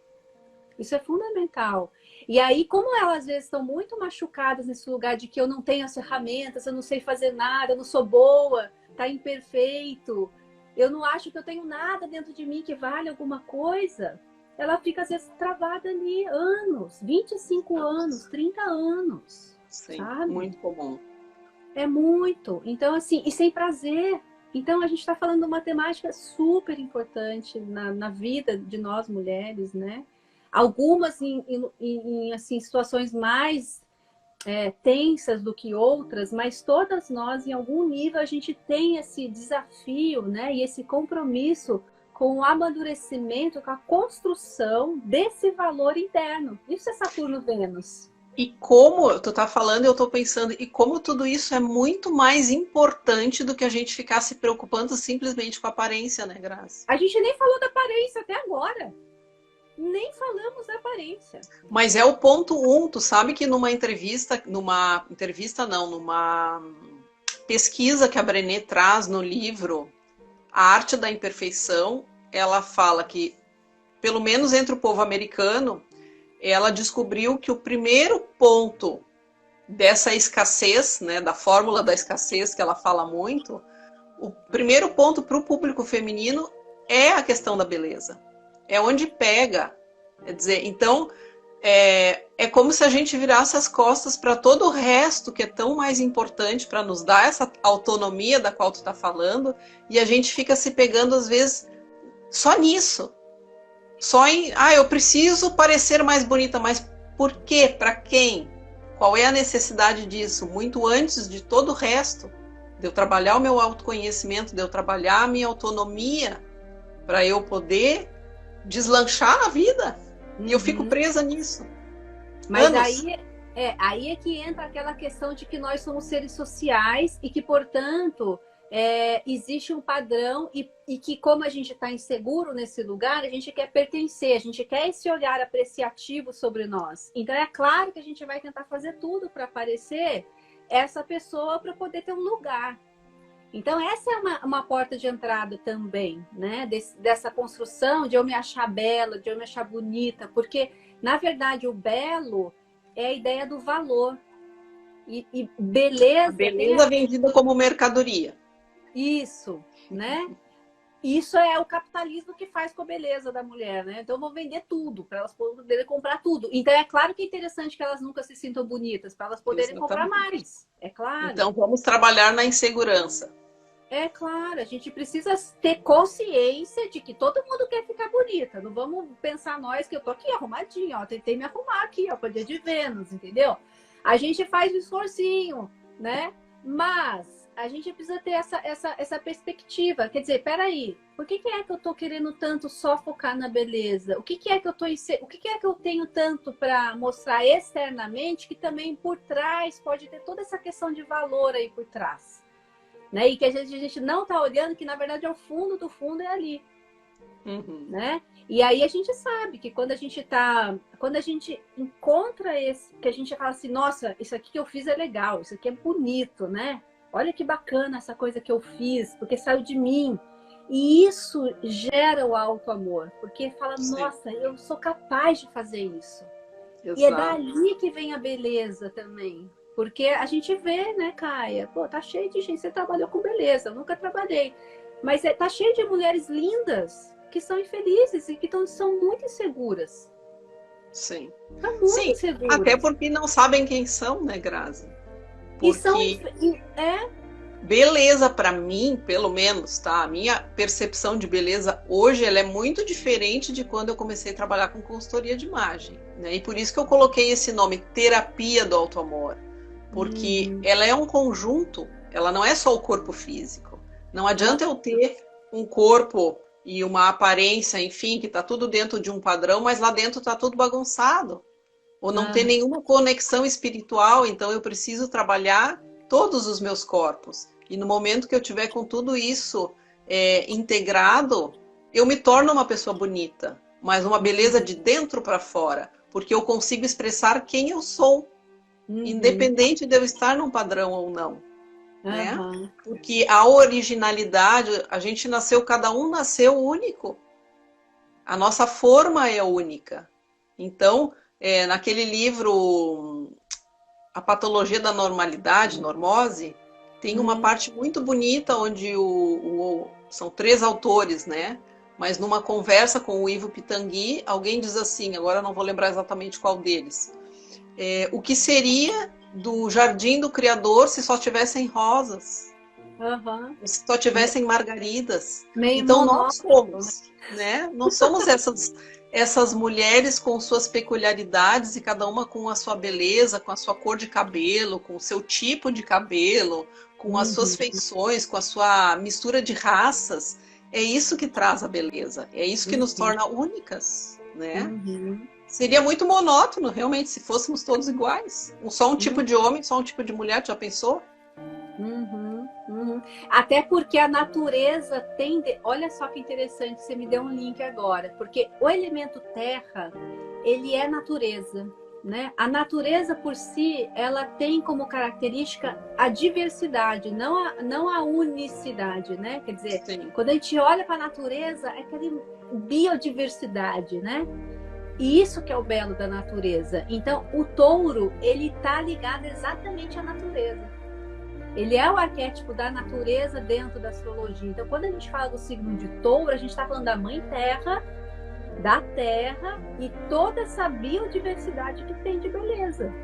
Isso é fundamental. E aí, como elas às vezes estão muito machucadas nesse lugar de que eu não tenho as ferramentas, eu não sei fazer nada, eu não sou boa, tá imperfeito, eu não acho que eu tenho nada dentro de mim que vale alguma coisa, ela fica às vezes travada ali anos, 25 anos, 30 anos. Sim, sabe? Muito comum. É muito. Então, assim, e sem prazer. Então, a gente está falando de uma temática super importante na vida de nós mulheres, né? Algumas em assim, situações mais tensas do que outras, mas todas nós, em algum nível, a gente tem esse desafio, né? E esse compromisso com o amadurecimento, com a construção desse valor interno. Isso é Saturno-Vênus. E como tu tá falando, eu tô pensando, e como tudo isso é muito mais importante do que a gente ficar se preocupando simplesmente com a aparência, né, Graça? A gente nem falou da aparência até agora. Nem falamos da aparência. Mas é o ponto 1, tu sabe que numa pesquisa que a Brené traz no livro A Arte da Imperfeição, ela fala que, pelo menos entre o povo americano, ela descobriu que o primeiro ponto dessa escassez, né, da fórmula da escassez que ela fala muito, o primeiro ponto para o público feminino é a questão da beleza. É onde pega. Quer dizer, então, é como se a gente virasse as costas para todo o resto que é tão mais importante para nos dar essa autonomia da qual tu está falando, e a gente fica se pegando, às vezes, só nisso. Só em, eu preciso parecer mais bonita, mas por quê? Para quem? Qual é a necessidade disso? Muito antes de todo o resto, de eu trabalhar o meu autoconhecimento, de eu trabalhar a minha autonomia, para eu poder deslanchar na vida. E eu fico presa nisso. Mas aí é que entra aquela questão de que nós somos seres sociais e que, portanto, existe um padrão e que, como a gente está inseguro nesse lugar, a gente quer pertencer, a gente quer esse olhar apreciativo sobre nós. Então, é claro que a gente vai tentar fazer tudo para aparecer essa pessoa para poder ter um lugar. Então, essa é uma porta de entrada também, né? Dessa construção de eu me achar bela, de eu me achar bonita, porque, na verdade, o belo é a ideia do valor. E beleza... A beleza vendida como mercadoria. Isso, né? Isso é o capitalismo que faz com a beleza da mulher, né? Então, eu vou vender tudo, para elas poderem comprar tudo. Então, é claro que é interessante que elas nunca se sintam bonitas, para elas poderem comprar mais. É claro. Então, vamos trabalhar na insegurança. É claro, a gente precisa ter consciência de que todo mundo quer ficar bonita. Não vamos pensar nós que eu tô aqui arrumadinha, ó. Tentei me arrumar aqui, ó, para dia de Vênus, entendeu? A gente faz um esforcinho, né? Mas a gente precisa ter essa perspectiva. Quer dizer, peraí, por que é que eu tô querendo tanto só focar na beleza? O que é que o que é que eu tenho tanto para mostrar externamente que também por trás pode ter toda essa questão de valor aí por trás, né? E que a gente não tá olhando que na verdade é o fundo do fundo é ali, né? E aí a gente sabe que quando a gente encontra esse, que a gente fala assim, nossa, isso aqui que eu fiz é legal, isso aqui é bonito, né? Olha que bacana essa coisa que eu fiz, porque saiu de mim. E isso gera o auto-amor, porque fala, nossa, eu sou capaz de fazer isso. Exato. E é dali que vem a beleza também. Porque a gente vê, né, Caia? Pô, tá cheio de gente, você trabalhou com beleza, eu nunca trabalhei. Mas tá cheio de mulheres lindas que são infelizes e que são muito inseguras. Sim. São muito inseguras. Até porque não sabem quem são, né, Grazi? Porque beleza, para mim, pelo menos, tá? A minha percepção de beleza hoje ela é muito diferente de quando eu comecei a trabalhar com consultoria de imagem, né? E por isso que eu coloquei esse nome, terapia do auto-amor. Porque ela é um conjunto, ela não é só o corpo físico. Não adianta eu ter um corpo e uma aparência, enfim, que tá tudo dentro de um padrão, mas lá dentro tá tudo bagunçado. Ou não ter nenhuma conexão espiritual, então eu preciso trabalhar todos os meus corpos. E no momento que eu tiver com tudo isso integrado, eu me torno uma pessoa bonita, mas uma beleza de dentro para fora, porque eu consigo expressar quem eu sou, independente de eu estar num padrão ou não. Né? Porque a originalidade, a gente nasceu, cada um nasceu único. A nossa forma é única. Então, naquele livro A Patologia da Normalidade, Normose, tem uma parte muito bonita onde são 3 autores, né? Mas numa conversa com o Ivo Pitangui, alguém diz assim, agora eu não vou lembrar exatamente qual deles, o que seria do jardim do Criador se só tivessem rosas, se só tivessem margaridas. Então nós somos, né? Não somos essas mulheres com suas peculiaridades e cada uma com a sua beleza, com a sua cor de cabelo, com o seu tipo de cabelo, com as suas feições, com a sua mistura de raças. É isso que traz a beleza, é isso que nos torna únicas, né? Seria muito monótono, realmente, se fôssemos todos iguais. Só um tipo de homem, só um tipo de mulher, já pensou? Até porque a natureza tende... Olha só que interessante, você me deu um link agora. Porque o elemento terra, ele é natureza, né? A natureza por si, ela tem como característica a diversidade, não a unicidade, né? Quer dizer, quando a gente olha para a natureza, é aquela biodiversidade, né? E isso que é o belo da natureza. Então, o touro, ele tá ligado exatamente à natureza. Ele é o arquétipo da natureza dentro da astrologia. Então, quando a gente fala do signo de touro, a gente está falando da mãe terra, da terra e toda essa biodiversidade que tem de beleza.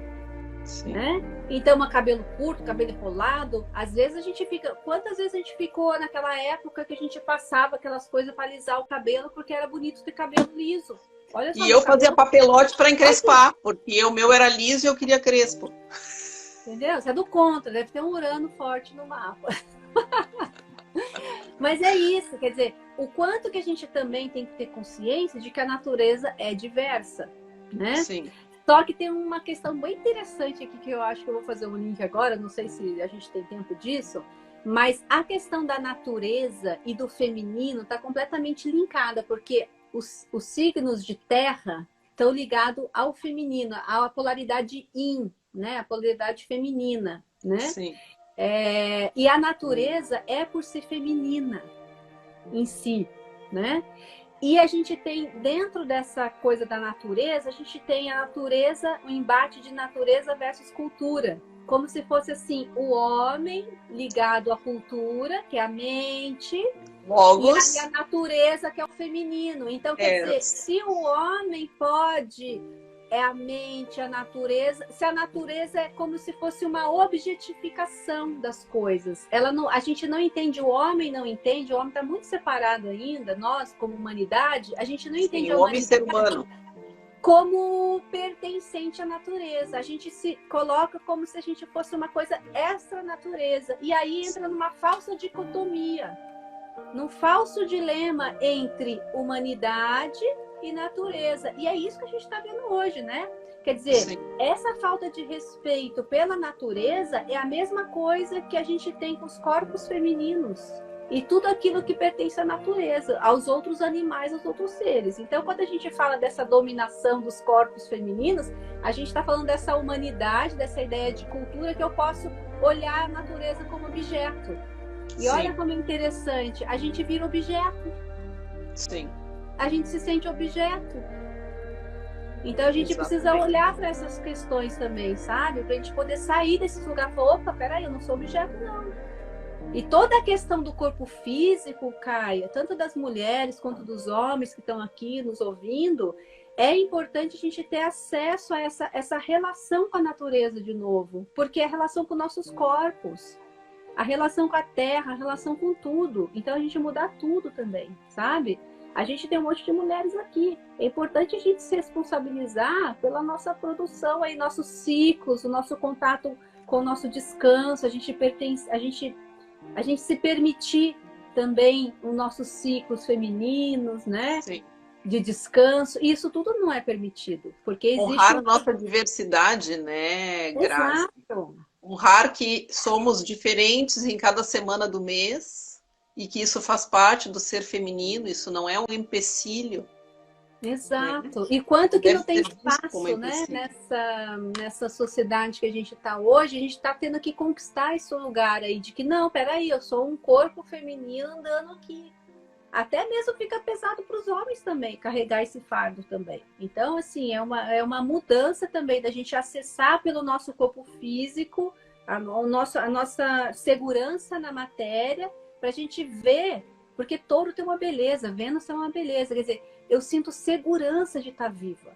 Né? Então, cabelo curto, cabelo enrolado, às vezes a gente fica... Quantas vezes a gente ficou naquela época que a gente passava aquelas coisas para alisar o cabelo porque era bonito ter cabelo liso? Olha só, e eu fazia papelote para encrespar, porque o meu era liso e eu queria crespo. Entendeu? Você é do contra, deve ter um Urano forte no mapa. Mas é isso, quer dizer, o quanto que a gente também tem que ter consciência de que a natureza é diversa, né? Sim. Só que tem uma questão bem interessante aqui que eu acho que eu vou fazer um link agora, não sei se a gente tem tempo disso, mas a questão da natureza e do feminino está completamente linkada, porque os signos de terra estão ligados ao feminino, à polaridade yin, né? A polaridade feminina, né? Sim. E a natureza é por ser feminina em si, né? E a gente tem, dentro dessa coisa da natureza, a gente tem a natureza, o embate de natureza versus cultura. Como se fosse assim, o homem ligado à cultura, que é a mente, Logos. E a natureza, que é o feminino. Então, quer dizer, se o homem pode, é a mente, a natureza. Se a natureza é como se fosse uma objetificação das coisas. A gente não entende, o homem não entende, o homem está muito separado ainda, nós, como humanidade, a gente não entende o homem ser humano. como pertencente à natureza. A gente se coloca como se a gente fosse uma coisa extra natureza. E aí entra numa falsa dicotomia, num falso dilema entre humanidade e natureza. E é isso que a gente está vendo hoje, né? Quer dizer, sim, essa falta de respeito pela natureza é a mesma coisa que a gente tem com os corpos femininos e tudo aquilo que pertence à natureza, aos outros animais, aos outros seres. Então, quando a gente fala dessa dominação dos corpos femininos, a gente está falando dessa humanidade, dessa ideia de cultura que eu posso olhar a natureza como objeto. E sim, olha como é interessante, a gente vira objeto. Sim. A gente se sente objeto. Então a gente precisa olhar para essas questões também, sabe? Para a gente poder sair desse lugar e falar, opa, peraí, eu não sou objeto, não. E toda a questão do corpo físico, Caia, tanto das mulheres quanto dos homens que estão aqui nos ouvindo, é importante a gente ter acesso a essa relação com a natureza de novo, porque é a relação com nossos corpos, a relação com a terra, a relação com tudo. Então a gente mudar tudo também, sabe? A gente tem um monte de mulheres aqui. É importante a gente se responsabilizar pela nossa produção, aí, nossos ciclos, o nosso contato com o nosso descanso. A gente se permitir também os nossos ciclos femininos, né? Sim. De descanso. Isso tudo não é permitido, porque existe honrar a nossa diversidade, né, Grazi? Exato. Honrar que somos diferentes em cada semana do mês. E que isso faz parte do ser feminino, isso não é um empecilho. Exato. Né? E quanto que não tem espaço, né? Nessa sociedade que a gente está hoje, a gente está tendo que conquistar esse lugar aí de que, não, peraí, eu sou um corpo feminino andando aqui. Até mesmo fica pesado para os homens também, carregar esse fardo também. Então, assim, é uma mudança também da gente acessar pelo nosso corpo físico, a nossa segurança na matéria, para a gente ver, porque touro tem uma beleza, Vênus tem uma beleza, quer dizer, eu sinto segurança de estar viva.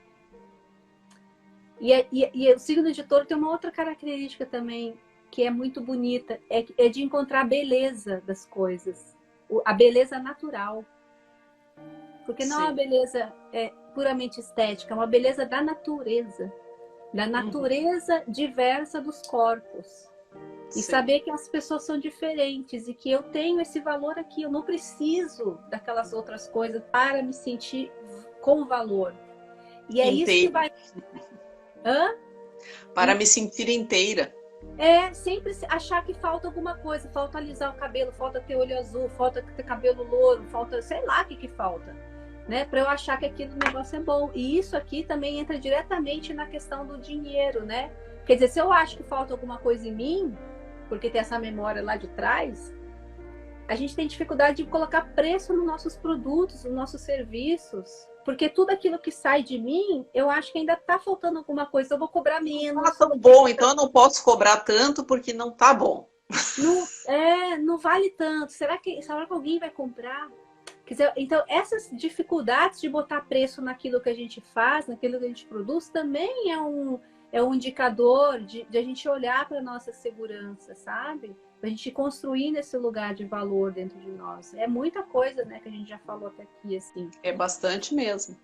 E o signo de touro tem uma outra característica também, que é muito bonita, é de encontrar a beleza das coisas, a beleza natural. Porque não é uma beleza puramente estética, é uma beleza da natureza diversa dos corpos. E saber que as pessoas são diferentes e que eu tenho esse valor aqui. Eu não preciso daquelas outras coisas para me sentir com valor. E é inteira. Isso que vai... Para me sentir inteira. Sempre achar que falta alguma coisa. Falta alisar o cabelo, falta ter olho azul, falta ter cabelo louro, falta... sei lá o que falta. Né? Para eu achar que aquele negócio é bom. E isso aqui também entra diretamente na questão do dinheiro, né? Quer dizer, se eu acho que falta alguma coisa em mim, porque tem essa memória lá de trás, a gente tem dificuldade de colocar preço nos nossos produtos, nos nossos serviços, porque tudo aquilo que sai de mim, eu acho que ainda está faltando alguma coisa, eu vou cobrar menos. Não tá tão bom, então eu não posso cobrar tanto porque não tá bom. Não vale tanto. Será que alguém vai comprar? Quer dizer, então, essas dificuldades de botar preço naquilo que a gente faz, naquilo que a gente produz, também é um indicador de a gente olhar para a nossa segurança, sabe? Para a gente construir nesse lugar de valor dentro de nós. É muita coisa, né, que a gente já falou até aqui, assim. É bastante mesmo.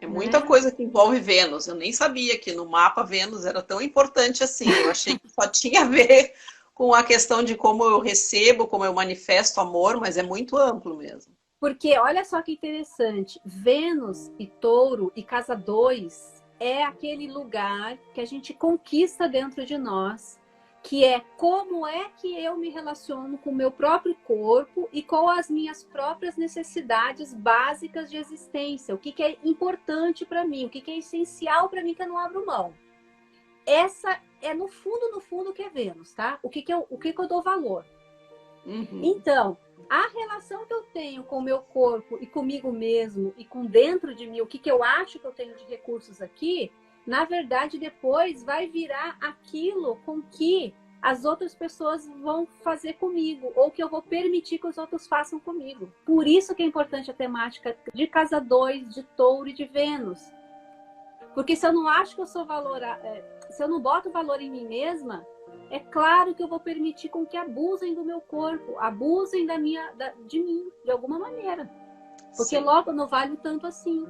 É muita coisa que envolve Vênus. Eu nem sabia que no mapa Vênus era tão importante assim. Eu achei que só tinha a ver com a questão de como eu recebo, como eu manifesto amor, mas é muito amplo mesmo. Porque, olha só que interessante, Vênus e Touro e Casa 2 é aquele lugar que a gente conquista dentro de nós, que é como é que eu me relaciono com o meu próprio corpo e com as minhas próprias necessidades básicas de existência, o que é importante para mim, o que é essencial para mim que eu não abro mão. Essa é no fundo que é Vênus, tá? O que eu dou valor. Uhum. Então, a relação que eu tenho com o meu corpo e comigo mesmo e com dentro de mim, o que eu acho que eu tenho de recursos aqui, na verdade, depois vai virar aquilo com que as outras pessoas vão fazer comigo ou que eu vou permitir que os outros façam comigo. Por isso que é importante a temática de Casa 2, de Touro e de Vênus. Porque se eu não acho que eu sou se eu não boto valor em mim mesma, é claro que eu vou permitir com que abusem do meu corpo, abusem de mim, de alguma maneira. Porque logo não vale tanto assim.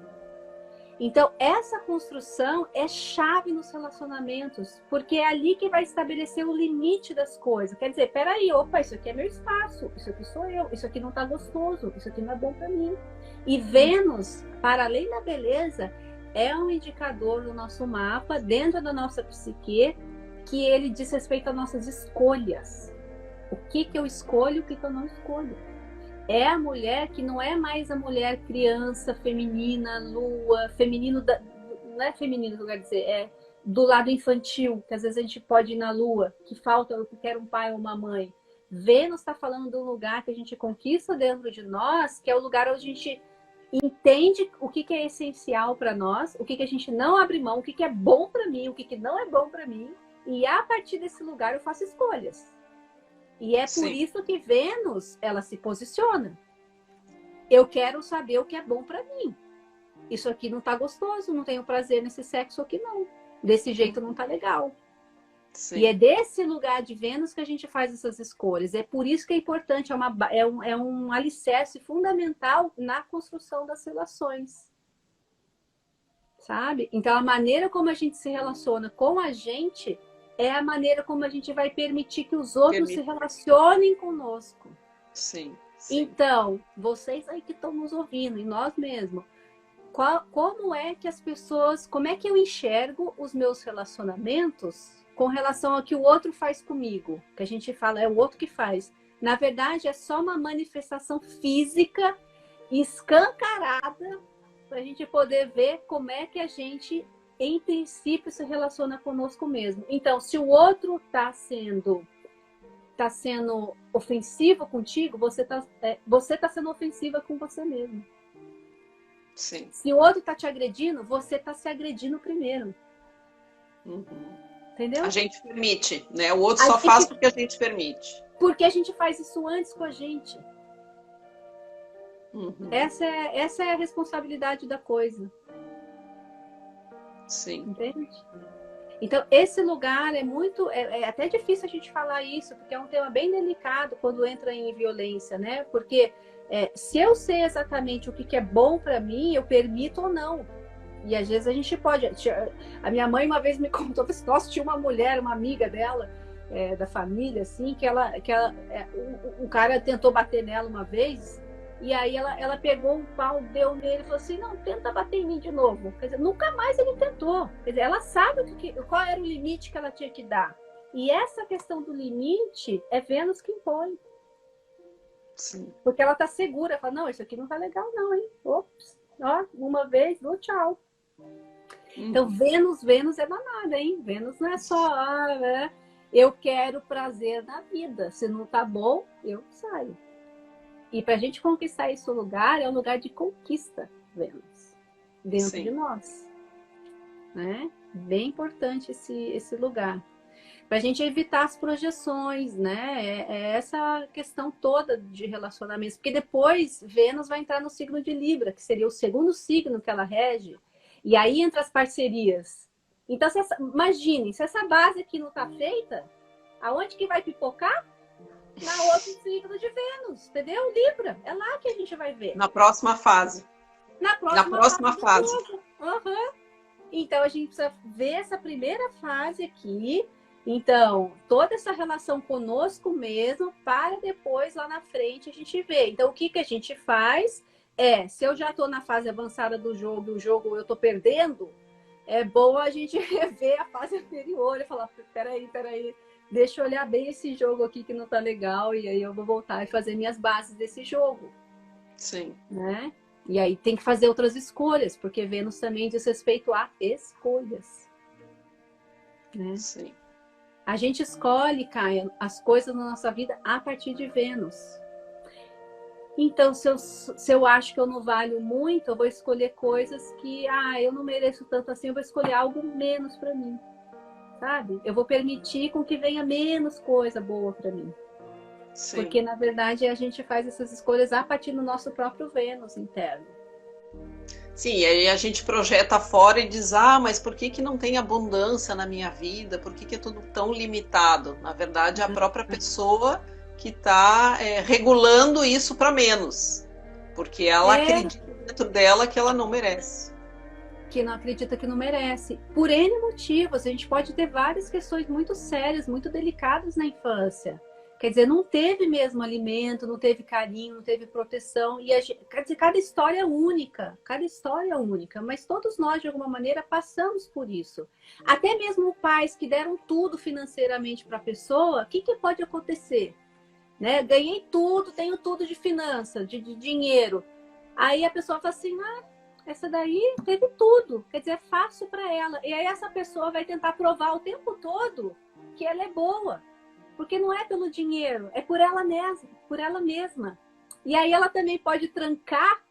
Então, essa construção é chave nos relacionamentos, porque é ali que vai estabelecer o limite das coisas. Quer dizer, peraí, opa, isso aqui é meu espaço, isso aqui sou eu, isso aqui não tá gostoso, isso aqui não é bom para mim. E Vênus, para além da beleza, é um indicador no nosso mapa, dentro da nossa psique, que ele diz respeito às nossas escolhas. O que eu escolho, o que eu não escolho. É a mulher que não é mais a mulher criança, feminina, lua, feminino, não é feminino que eu quero dizer, é do lado infantil, que às vezes a gente pode ir na lua, que falta, eu quero um pai ou uma mãe. Vênus está falando de um lugar que a gente conquista dentro de nós, que é o lugar onde a gente entende o que é essencial para nós, o que a gente não abre mão, o que é bom para mim, o que não é bom para mim, e a partir desse lugar eu faço escolhas. E é por isso que Vênus, ela se posiciona. Eu quero saber o que é bom para mim. Isso aqui não tá gostoso, não tenho prazer nesse sexo aqui não. Desse jeito não tá legal. Sim. E é desse lugar de Vênus que a gente faz essas escolhas. É por isso que é importante, é um alicerce fundamental na construção das relações. Sabe? Então, a maneira como a gente se relaciona com a gente é a maneira como a gente vai permitir que os outros se relacionem conosco. Sim. Então, vocês aí que estão nos ouvindo, e nós mesmos, como é que as pessoas, como é que eu enxergo os meus relacionamentos com relação ao que o outro faz comigo? Que a gente fala, é o outro que faz. Na verdade, é só uma manifestação física escancarada para a gente poder ver como é que a gente, em princípio, se relaciona conosco mesmo. Então, se o outro está sendo ofensivo contigo, você está sendo ofensiva com você mesmo. Sim. Se o outro está te agredindo, você está se agredindo primeiro. Uhum. Entendeu? A gente permite, né? O outro só faz porque a gente permite. Porque a gente faz isso antes com a gente. Uhum. Essa é a responsabilidade da coisa. Sim. Entende? Então, esse lugar é até difícil a gente falar isso, porque é um tema bem delicado quando entra em violência, né? Porque se eu sei exatamente o que é bom para mim, eu permito ou não. E às vezes a gente pode... A minha mãe uma vez me contou, nossa, tinha uma mulher, uma amiga dela, da família, assim, que um cara tentou bater nela uma vez, e aí ela pegou um pau, deu nele e falou assim, não, tenta bater em mim de novo. Quer dizer, nunca mais ele tentou. Quer dizer, ela sabe qual era o limite que ela tinha que dar. E essa questão do limite é Vênus que impõe. Sim. Porque ela tá segura, fala, não, isso aqui não tá legal não, hein? Ops, ó, uma vez, tchau. Então, Vênus é danada, hein? Vênus não é só, eu quero prazer na vida. Se não tá bom, eu saio. E para a gente conquistar esse lugar, é um lugar de conquista, Vênus, dentro Sim. de nós. Né? Bem importante esse lugar. Para a gente evitar as projeções, né? É essa questão toda de relacionamentos. Porque depois Vênus vai entrar no signo de Libra, que seria o segundo signo que ela rege. E aí entra as parcerias. Então, imagine, se essa base aqui não está feita, aonde que vai pipocar? Na outro signo de Vênus, entendeu? Libra. É lá que a gente vai ver. Na próxima fase. Na próxima fase. Uhum. Então, a gente precisa ver essa primeira fase aqui. Então, toda essa relação conosco mesmo, para depois, lá na frente, a gente ver. Então, o que a gente faz se eu já estou na fase avançada do jogo, o jogo eu estou perdendo, é bom a gente rever a fase anterior e falar, peraí, deixa eu olhar bem esse jogo aqui que não tá legal, e aí eu vou voltar e fazer minhas bases desse jogo. Sim. Né? E aí tem que fazer outras escolhas, porque Vênus também diz respeito a escolhas. Né? Sim. A gente escolhe, Caia, as coisas na nossa vida a partir de Vênus. Então, se eu acho que eu não valho muito, eu vou escolher coisas que, eu não mereço tanto assim, eu vou escolher algo menos para mim. Sabe? Eu vou permitir com que venha menos coisa boa para mim. Sim. Porque, na verdade, a gente faz essas escolhas a partir do nosso próprio Vênus interno. Sim, e aí a gente projeta fora e diz, mas por que não tem abundância na minha vida? Por que é tudo tão limitado? Na verdade, é a própria pessoa que está regulando isso para menos. Porque ela acredita dentro dela que ela não merece. que não acredita que não merece. Por N motivos, a gente pode ter várias questões muito sérias, muito delicadas na infância. Quer dizer, não teve mesmo alimento, não teve carinho, não teve proteção. E quer dizer, cada história é única, mas todos nós, de alguma maneira, passamos por isso. Até mesmo pais que deram tudo financeiramente para a pessoa, o que pode acontecer? Né? Ganhei tudo, tenho tudo de finança, de dinheiro. Aí a pessoa fala assim, essa daí teve tudo, quer dizer, é fácil para ela. E aí essa pessoa vai tentar provar o tempo todo que ela é boa. Porque não é pelo dinheiro, é por ela mesma. E aí ela também pode trancar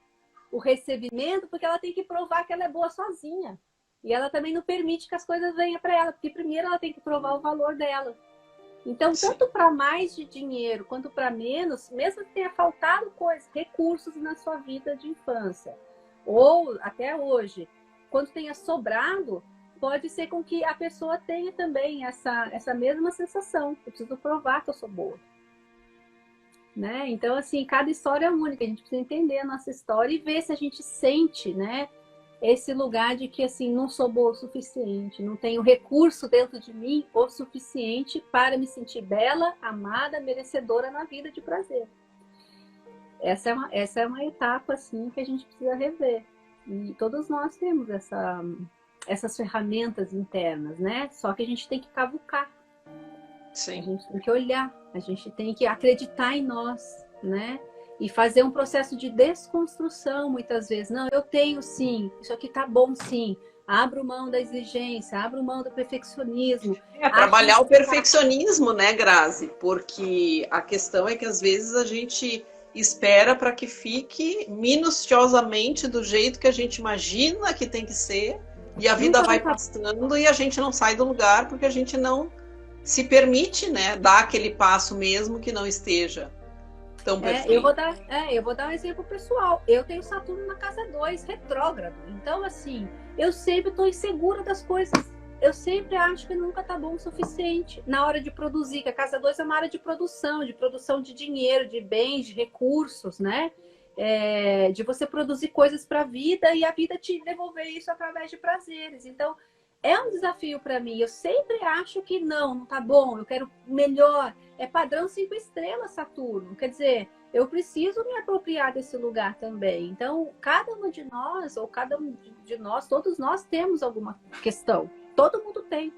o recebimento, porque ela tem que provar que ela é boa sozinha. E ela também não permite que as coisas venham para ela, porque primeiro ela tem que provar o valor dela. Então, tanto para mais de dinheiro quanto para menos, mesmo que tenha faltado coisas, recursos na sua vida de infância, ou até hoje, quando tenha sobrado, pode ser com que a pessoa tenha também essa mesma sensação. Eu preciso provar que eu sou boa. Né? Então, assim, cada história é única. A gente precisa entender a nossa história e ver se a gente sente, né, esse lugar de que, assim, não sou boa o suficiente, não tenho recurso dentro de mim o suficiente para me sentir bela, amada, merecedora na vida de prazer. Essa é uma etapa, assim, que a gente precisa rever. E todos nós temos essas ferramentas internas, né? Só que a gente tem que cavucar. Sim. A gente tem que olhar, a gente tem que acreditar em nós, né? E fazer um processo de desconstrução, muitas vezes. Não, eu tenho sim, isso aqui tá bom sim. Abro mão da exigência, abro mão do perfeccionismo. Trabalhar o perfeccionismo, né, Grazi? Porque a questão é que às vezes a gente espera para que fique minuciosamente do jeito que a gente imagina que tem que ser. E a vida vai passando e a gente não sai do lugar porque a gente não se permite, né, dar aquele passo mesmo que não esteja tão perfeito. Eu vou dar um exemplo pessoal. Eu tenho Saturno na casa 2, retrógrado. Então, assim, eu sempre estou insegura das coisas. Eu sempre acho que nunca tá bom o suficiente na hora de produzir, que a casa 2 é uma área de produção de dinheiro, de bens, de recursos, né? De você produzir coisas para a vida e a vida te devolver isso através de prazeres. Então, é um desafio para mim. Eu sempre acho que não tá bom, eu quero melhor. É padrão 5 estrelas, Saturno. Quer dizer, eu preciso me apropriar desse lugar também. Então, cada uma de nós, ou cada um de nós, todos nós temos alguma questão. Todo mundo tem.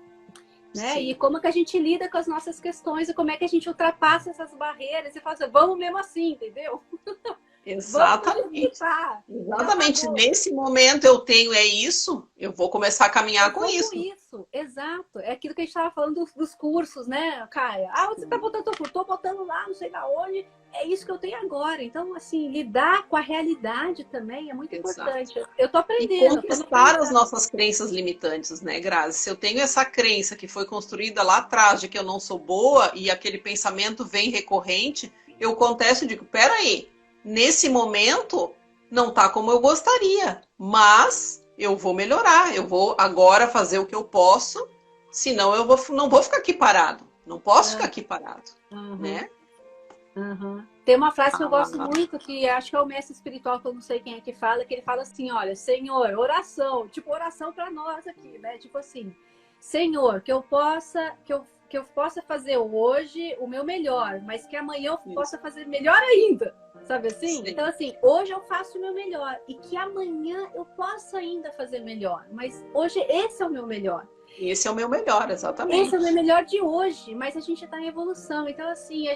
Né? E como que a gente lida com as nossas questões e como é que a gente ultrapassa essas barreiras e faz assim, vamos mesmo assim, entendeu? Exatamente. Exatamente. Nesse momento eu tenho isso, eu vou começar a caminhar com isso. Exato. É aquilo que a gente estava falando dos cursos, né, Caia? Você está botando curso? Estou botando lá, não sei lá onde. É isso que eu tenho agora. Então, assim, lidar com a realidade também é muito importante. Eu estou aprendendo. E conquistar as nossas crenças limitantes, né, Grazi? Se eu tenho essa crença que foi construída lá atrás de que eu não sou boa e aquele pensamento vem recorrente, eu contesto e digo, peraí, nesse momento não tá como eu gostaria, mas eu vou melhorar, eu vou agora fazer o que eu posso, senão eu não vou ficar aqui parado. Não posso ficar aqui parado, né? Tem uma frase que eu gosto muito, que acho que é o mestre espiritual, que eu não sei quem é que ele fala assim, olha, Senhor, oração, tipo oração para nós aqui, né? Tipo assim, Senhor, que eu possa fazer hoje o meu melhor, mas que amanhã eu possa fazer melhor ainda, sabe assim? Sim. Então assim, hoje eu faço o meu melhor e que amanhã eu possa ainda fazer melhor, mas hoje esse é o meu melhor. Esse é o meu melhor, exatamente. Esse é o meu melhor de hoje, mas a gente está em evolução, então assim, é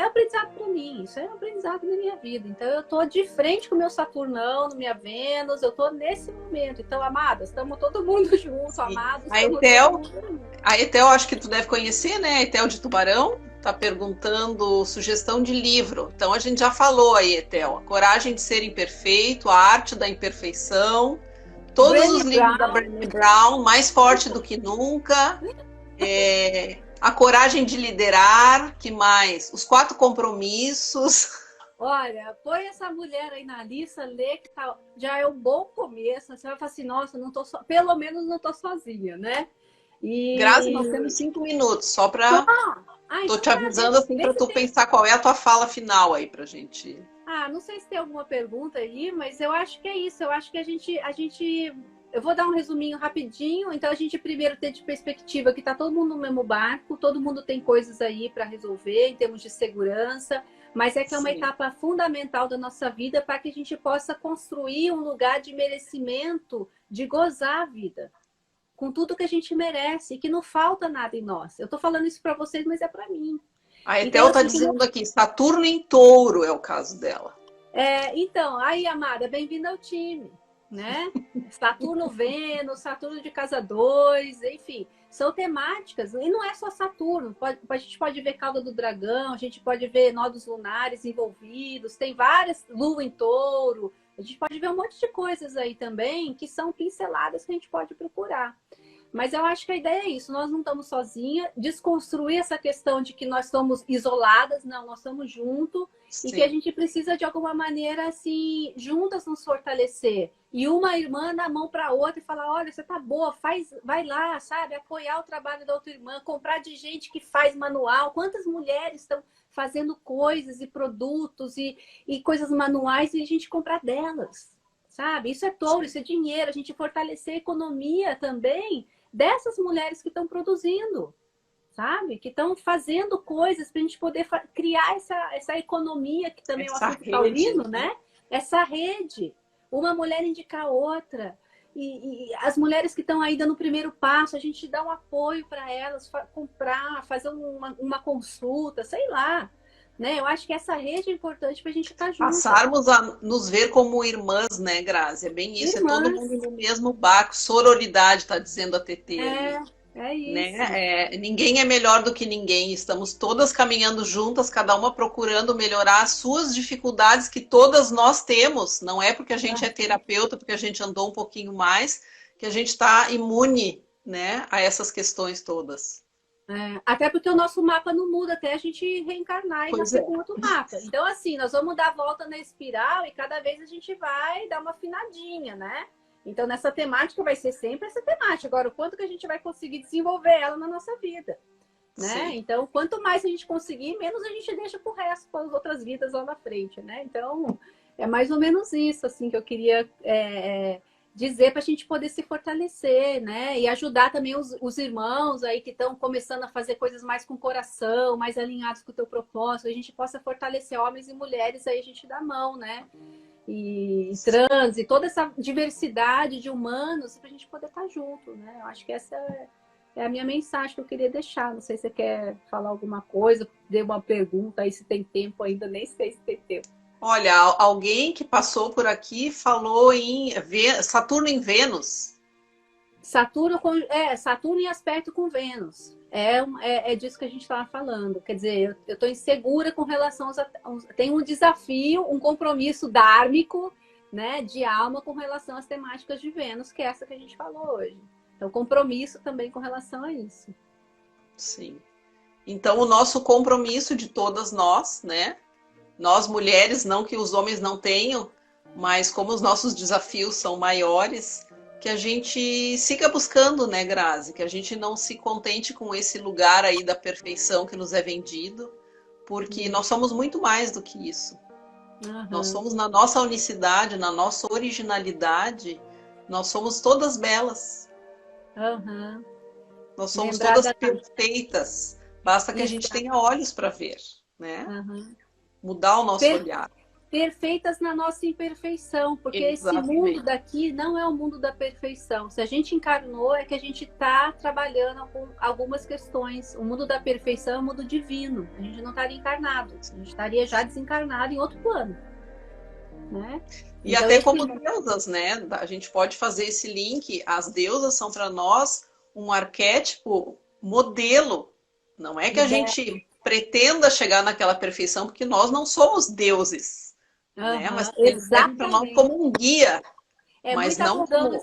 aprendizado para mim, isso é um aprendizado na minha vida. Então eu tô de frente com o meu Saturnão, no minha Vênus, eu tô nesse momento. Então, amadas, estamos todo mundo junto, sim. Amados. A Etel, acho que tu deve conhecer, né? A Etel de Tubarão, tá perguntando sugestão de livro. Então a gente já falou aí, Etel, A Coragem de Ser Imperfeito, A Arte da Imperfeição, todos os livros da Brené Brown, Mais Forte do que Nunca, A Coragem de Liderar, que mais? Os 4 Compromissos. Olha, põe essa mulher aí na lista, lê, que já é um bom começo. Você vai falar assim, nossa, não tô pelo menos não tô sozinha, né? Grazi, nós temos 5 minutos, só para... Tô te avisando assim para tu pensar qual é a tua fala final aí pra gente. Não sei se tem alguma pergunta aí, mas eu acho que é isso. Eu acho que a gente... Eu vou dar um resuminho rapidinho. Então, a gente primeiro tem de perspectiva que tá todo mundo no mesmo barco, todo mundo tem coisas aí para resolver em termos de segurança, mas é que é uma etapa fundamental da nossa vida para que a gente possa construir um lugar de merecimento, de gozar a vida, com tudo que a gente merece e que não falta nada em nós. Eu tô falando isso para vocês, mas é para mim. A Etel está dizendo aqui, Saturno em Touro é o caso dela. Então, aí, amada, bem-vinda ao time, né? Saturno, Vênus, Saturno de casa 2, enfim, são temáticas, e não é só Saturno, a gente pode ver cauda do dragão, a gente pode ver nodos lunares envolvidos, tem várias, Lua em Touro, a gente pode ver um monte de coisas aí também, que são pinceladas que a gente pode procurar. Mas eu acho que a ideia é isso, nós não estamos sozinhas, desconstruir essa questão de que nós somos isoladas, não, nós estamos juntos e que a gente precisa de alguma maneira, assim, juntas nos fortalecer. E uma irmã na mão para outra e falar, olha, você tá boa, vai lá, sabe, apoiar o trabalho da outra irmã, comprar de gente que faz manual. Quantas mulheres estão fazendo coisas e produtos e coisas manuais e a gente comprar delas, sabe? Isso é touro, isso é dinheiro, a gente fortalecer a economia também dessas mulheres que estão produzindo, sabe? Que estão fazendo coisas para a gente poder criar essa economia, que também é um assunto taurino, né? Essa rede. Uma mulher indicar outra. E as mulheres que estão aí dando o primeiro passo, a gente dá um apoio para elas, comprar, fazer uma consulta, sei lá. Né? Eu acho que essa rede é importante para a gente estar junto. Passarmos a nos ver como irmãs, né, Grazi? É bem isso, irmãs. É todo mundo no mesmo barco. Sororidade, está dizendo a TT. É isso. Né? Ninguém é melhor do que ninguém. Estamos todas caminhando juntas, cada uma procurando melhorar as suas dificuldades que todas nós temos. Não é porque a gente é terapeuta, porque a gente andou um pouquinho mais, que a gente está imune, né, a essas questões todas. Até porque o nosso mapa não muda até a gente reencarnar e nascer com outro mapa. Então, assim, nós vamos dar a volta na espiral e cada vez a gente vai dar uma afinadinha, né? Então, nessa temática vai ser sempre essa temática. Agora, o quanto que a gente vai conseguir desenvolver ela na nossa vida, né? Então, quanto mais a gente conseguir, menos a gente deixa pro resto, para as outras vidas lá na frente, né? Então, é mais ou menos isso, assim, que eu queria dizer para a gente poder se fortalecer, né? E ajudar também os irmãos aí que estão começando a fazer coisas mais com o coração, mais alinhados com o teu propósito, a gente possa fortalecer homens e mulheres, aí a gente dá a mão, né? E trans, e toda essa diversidade de humanos para a gente poder estar junto, né? Eu acho que essa é a minha mensagem que eu queria deixar. Não sei se você quer falar alguma coisa, dê uma pergunta aí se tem tempo ainda, nem sei se tem tempo. Olha, alguém que passou por aqui falou em Saturno em Vênus. Saturno em aspecto com Vênus. É disso que a gente estava falando. Quer dizer, eu estou insegura com relação tem um desafio, um compromisso dármico, né, de alma com relação às temáticas de Vênus, que é essa que a gente falou hoje. Então, compromisso também com relação a isso. Sim. Então, o nosso compromisso de todas nós, né? Nós mulheres, não que os homens não tenham, mas como os nossos desafios são maiores, que a gente siga buscando, né, Grazi? Que a gente não se contente com esse lugar aí da perfeição que nos é vendido, porque nós somos muito mais do que isso. Nós somos na nossa unicidade, na nossa originalidade, nós somos todas belas. Nós somos todas perfeitas. Basta que a gente tenha olhos para ver, né? Mudar o nosso olhar. Perfeitas na nossa imperfeição, porque esse mundo daqui não é o mundo da perfeição. Se a gente encarnou, é que a gente está trabalhando com algumas questões. O mundo da perfeição é o mundo divino. A gente não estaria encarnado. A gente estaria já desencarnado em outro plano. Né? E então, até como deusas, né? A gente pode fazer esse link. As deusas são para nós um arquétipo modelo. Não é que a gente pretenda chegar naquela perfeição, porque nós não somos deuses, né? Mas eles servem para nós como um guia, mas não como...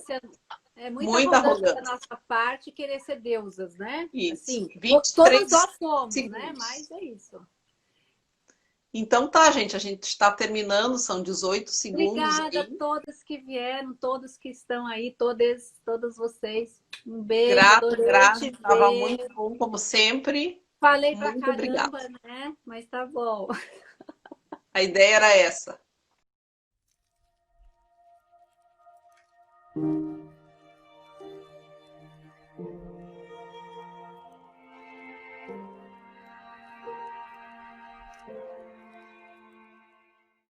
É muita arrogância da nossa parte querer ser deusas, né? Isso. Assim, todos nós somos, né? Mas é isso. Então tá, gente, a gente está terminando, são 18 segundos Obrigada a aí. todas que vieram, todos que estão aí, todos vocês. Um beijo, Grata, adorei grata, te estava muito ver. bom, como sempre. Falei pra Muito obrigada. caramba, né? Mas tá bom. A ideia era essa.